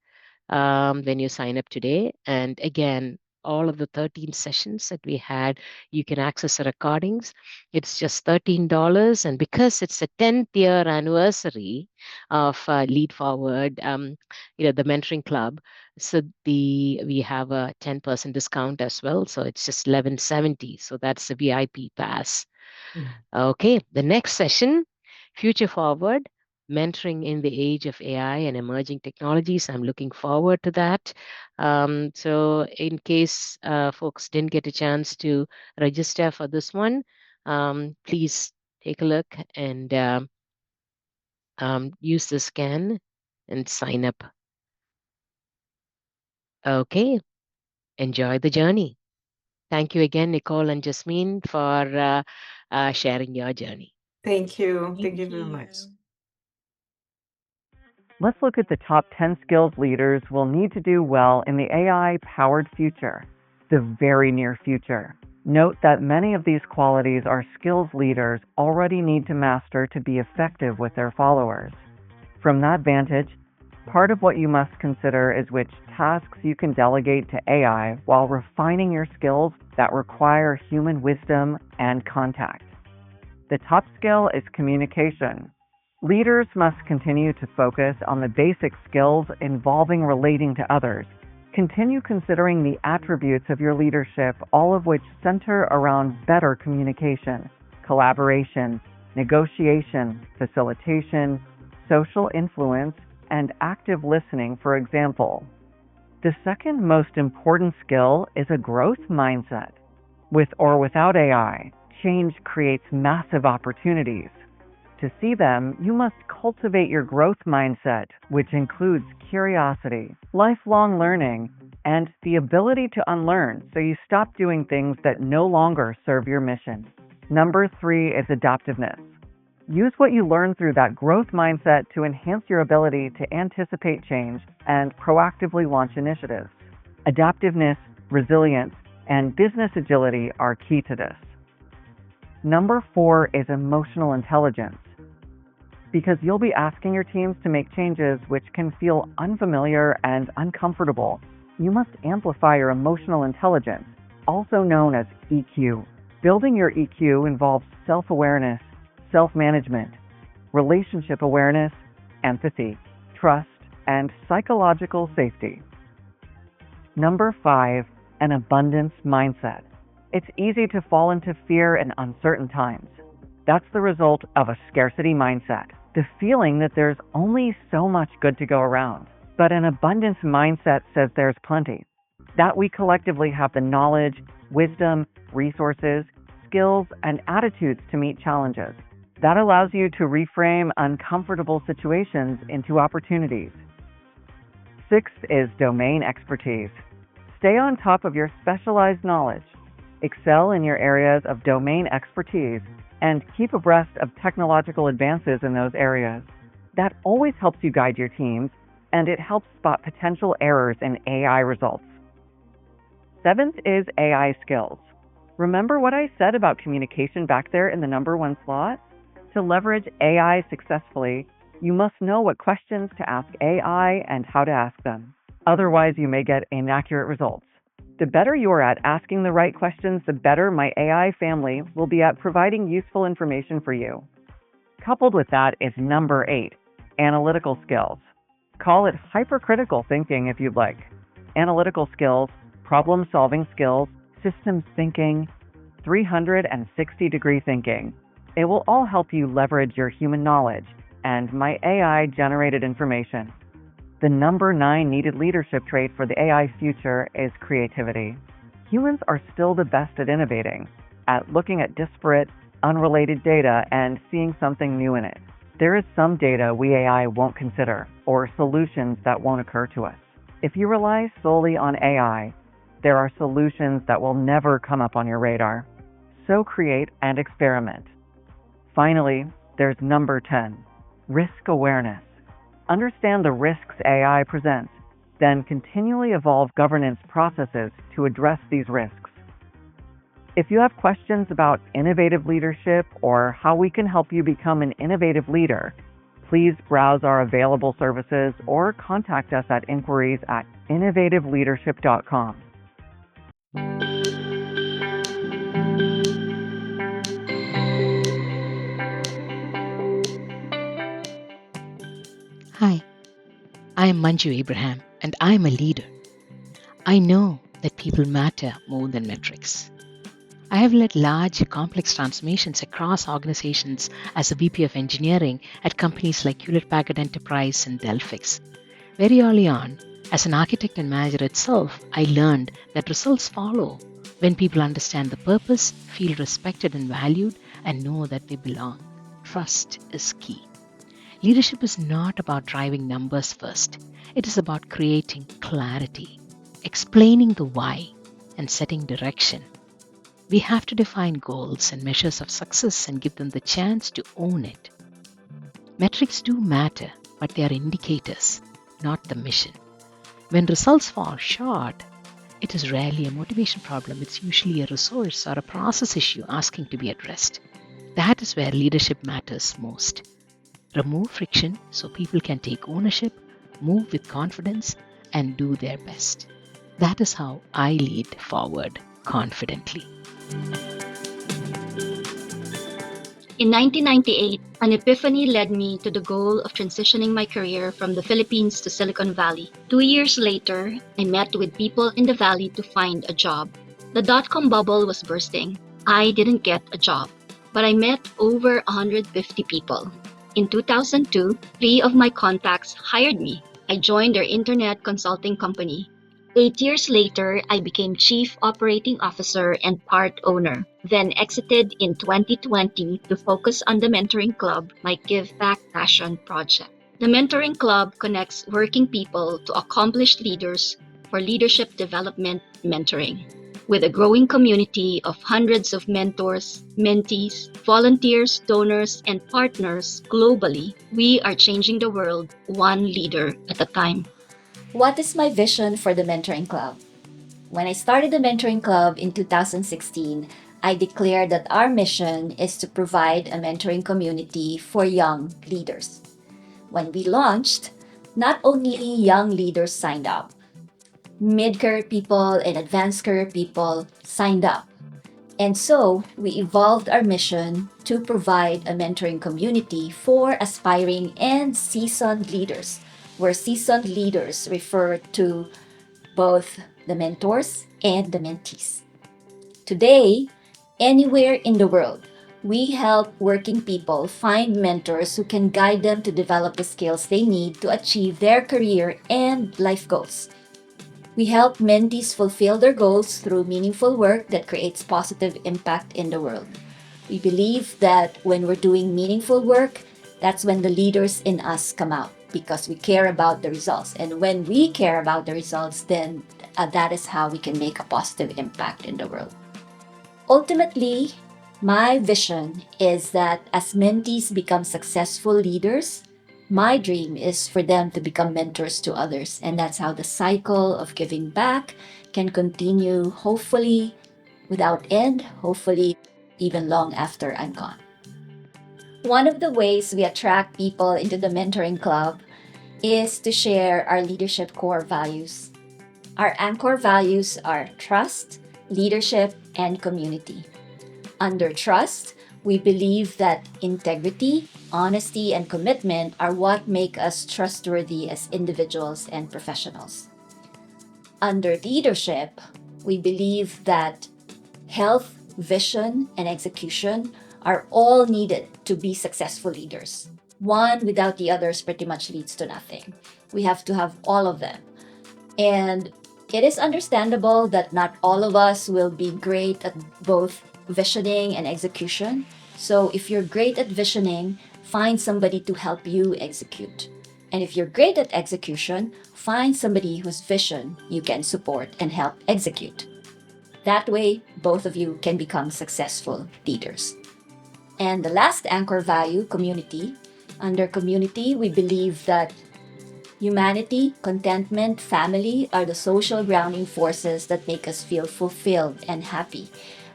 when you sign up today. And again, all of the 13 sessions that we had, you can access the recordings. It's just $13. And because it's the 10th year anniversary of Lead Forward, the mentoring club, so we have a 10% discount as well. So it's just $11.70. So that's the VIP pass. Okay, the next session, Future Forward, mentoring in the age of AI and emerging technologies. I'm looking forward to that. So in case folks didn't get a chance to register for this one, please take a look and use the scan and sign up. Okay, enjoy the journey. Thank you again, Nicole and Jazmine, for sharing your journey. Thank you. Thank Thank you very you. much. Let's look at the top 10 skills leaders will need to do well in the AI-powered future, the very near future. Note that many of these qualities are skills leaders already need to master to be effective with their followers. From that vantage, part of what you must consider is which tasks you can delegate to AI while refining your skills that require human wisdom and contact. The top skill is communication. Leaders must continue to focus on the basic skills involving relating to others. Continue considering the attributes of your leadership, all of which center around better communication, collaboration, negotiation, facilitation, social influence, and active listening, for example. The second most important skill is a growth mindset. With or without AI, change creates massive opportunities. To see them, you must cultivate your growth mindset, which includes curiosity, lifelong learning, and the ability to unlearn so you stop doing things that no longer serve your mission. Number 3 is adaptiveness. Use what you learn through that growth mindset to enhance your ability to anticipate change and proactively launch initiatives. Adaptiveness, resilience, and business agility are key to this. Number 4 is emotional intelligence. Because you'll be asking your teams to make changes which can feel unfamiliar and uncomfortable, you must amplify your emotional intelligence, also known as EQ. Building your EQ involves self-awareness, self-management, relationship awareness, empathy, trust, and psychological safety. Number 5, an abundance mindset. It's easy to fall into fear in uncertain times. That's the result of a scarcity mindset, the feeling that there's only so much good to go around. But an abundance mindset says there's plenty, that we collectively have the knowledge, wisdom, resources, skills, and attitudes to meet challenges. That allows you to reframe uncomfortable situations into opportunities. 6th is domain expertise. Stay on top of your specialized knowledge. Excel in your areas of domain expertise and keep abreast of technological advances in those areas. That always helps you guide your teams, and it helps spot potential errors in AI results. 7th is AI skills. Remember what I said about communication back there in the number 1 slot? To leverage AI successfully, you must know what questions to ask AI and how to ask them. Otherwise, you may get inaccurate results. The better you are at asking the right questions, the better my AI family will be at providing useful information for you. Coupled with that is number 8, analytical skills. Call it hypercritical thinking if you'd like. Analytical skills, problem-solving skills, systems thinking, 360-degree thinking. It will all help you leverage your human knowledge and my AI-generated information. The number 9 needed leadership trait for the AI future is creativity. Humans are still the best at innovating, at looking at disparate, unrelated data and seeing something new in it. There is some data we AI won't consider, or solutions that won't occur to us. If you rely solely on AI, there are solutions that will never come up on your radar. So create and experiment. Finally, there's number 10, risk awareness. Understand the risks AI presents, then continually evolve governance processes to address these risks. If you have questions about innovative leadership or how we can help you become an innovative leader, please browse our available services or contact us at inquiries@innovativeleadership.com. Hi, I am Manju Abraham, and I am a leader. I know that people matter more than metrics. I have led large, complex transformations across organizations as a VP of engineering at companies like Hewlett-Packard Enterprise and Delphix. Very early on, as an architect and manager itself, I learned that results follow when people understand the purpose, feel respected and valued, and know that they belong. Trust is key. Leadership is not about driving numbers first. It is about creating clarity, explaining the why, and setting direction. We have to define goals and measures of success and give them the chance to own it. Metrics do matter, but they are indicators, not the mission. When results fall short, it is rarely a motivation problem. It's usually a resource or a process issue asking to be addressed. That is where leadership matters most. Remove friction so people can take ownership, move with confidence, and do their best. That is how I lead forward confidently. In 1998, an epiphany led me to the goal of transitioning my career from the Philippines to Silicon Valley. 2 years later, I met with people in the Valley to find a job. The dot-com bubble was bursting. I didn't get a job, but I met over 150 people. In 2002, 3 of my contacts hired me. I joined their internet consulting company. 8 years later, I became Chief Operating Officer and part owner, then exited in 2020 to focus on the Mentoring Club, my give back passion project. The Mentoring Club connects working people to accomplished leaders for leadership development mentoring. With a growing community of hundreds of mentors, mentees, volunteers, donors, and partners globally, we are changing the world one leader at a time. What is my vision for the Mentoring Club? When I started the Mentoring Club in 2016, I declared that our mission is to provide a mentoring community for young leaders. When we launched, not only young leaders signed up, mid-career people and advanced career people signed up. And so we evolved our mission to provide a mentoring community for aspiring and seasoned leaders, where seasoned leaders refer to both the mentors and the mentees. Today, anywhere in the world, we help working people find mentors who can guide them to develop the skills they need to achieve their career and life goals. We help mentees fulfill their goals through meaningful work that creates positive impact in the world. We believe that when we're doing meaningful work, that's when the leaders in us come out, because we care about the results. And when we care about the results, then that is how we can make a positive impact in the world. Ultimately, my vision is that as mentees become successful leaders, my dream is for them to become mentors to others. And that's how the cycle of giving back can continue, hopefully without end, hopefully even long after I'm gone. One of the ways we attract people into the Mentoring Club is to share our leadership core values. Our anchor values are trust, leadership, and community. Under trust, we believe that integrity, honesty, and commitment are what make us trustworthy as individuals and professionals. Under leadership, we believe that health, vision, and execution are all needed to be successful leaders. One without the others pretty much leads to nothing. We have to have all of them. And It is understandable that not all of us will be great at both visioning and execution. So if you're great at visioning, find somebody to help you execute. And if you're great at execution, find somebody whose vision you can support and help execute. That way, both of you can become successful leaders. And the last anchor value, community. Under community, we believe that humanity, contentment, family are the social grounding forces that make us feel fulfilled and happy.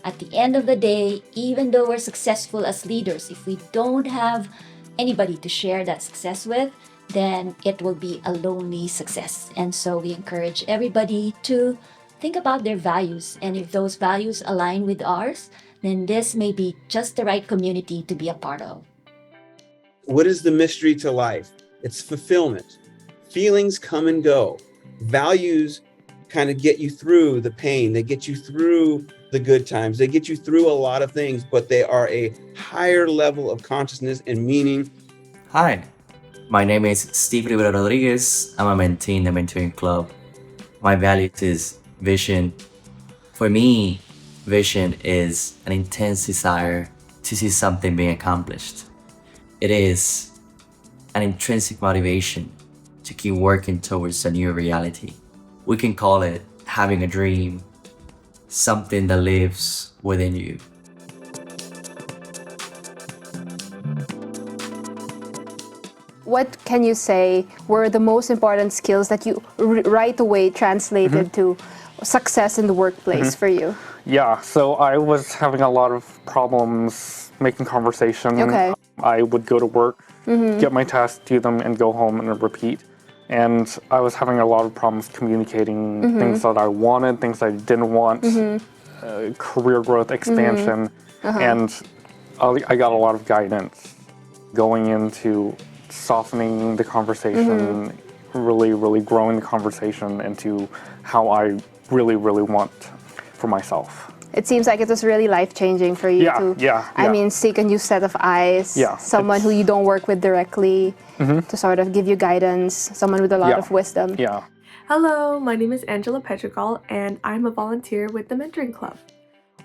At the end of the day, even though we're successful as leaders, if we don't have anybody to share that success with, then it will be a lonely success. And so we encourage everybody to think about their values. And if those values align with ours, then this may be just the right community to be a part of. What is the mystery to life? It's fulfillment. Feelings come and go. Values kind of get you through the pain. They get you through the good times. They get you through a lot of things, but they are a higher level of consciousness and meaning. Hi, my name is Steve Rivera Rodriguez. I'm a mentee in the Mentoring Club. My value is vision. For me, vision is an intense desire to see something being accomplished. It is an intrinsic motivation to keep working towards a new reality. We can call it having a dream, something that lives within you. What can you say were the most important skills that you right away translated to success in the workplace for you? Yeah, so I was having a lot of problems making conversation. Okay. I would go to work, get my tasks, do them, and go home and repeat. And I was having a lot of problems communicating things that I wanted, things I didn't want, career growth, expansion. And I got a lot of guidance going into softening the conversation, really growing the conversation into how I really want for myself. It seems like it was really life-changing for you I mean, seek a new set of eyes, someone who you don't work with directly to sort of give you guidance, someone with a lot of wisdom. Yeah. Hello, my name is Angela Petrigal, and I'm a volunteer with the Mentoring Club.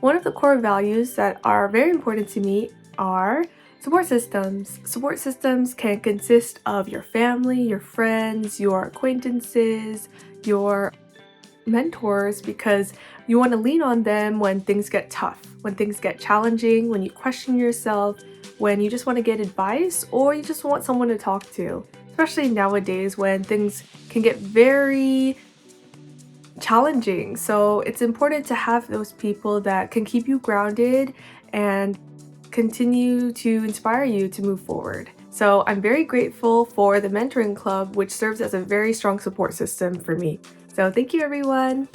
One of the core values that are very important to me are support systems. Support systems can consist of your family, your friends, your acquaintances, your mentors, because you want to lean on them when things get tough, when things get challenging, when you question yourself, when you just want to get advice, or you just want someone to talk to, especially nowadays when things can get very challenging. So it's important to have those people that can keep you grounded and continue to inspire you to move forward. So I'm very grateful for the Mentoring Club, which serves as a very strong support system for me. So thank you, everyone.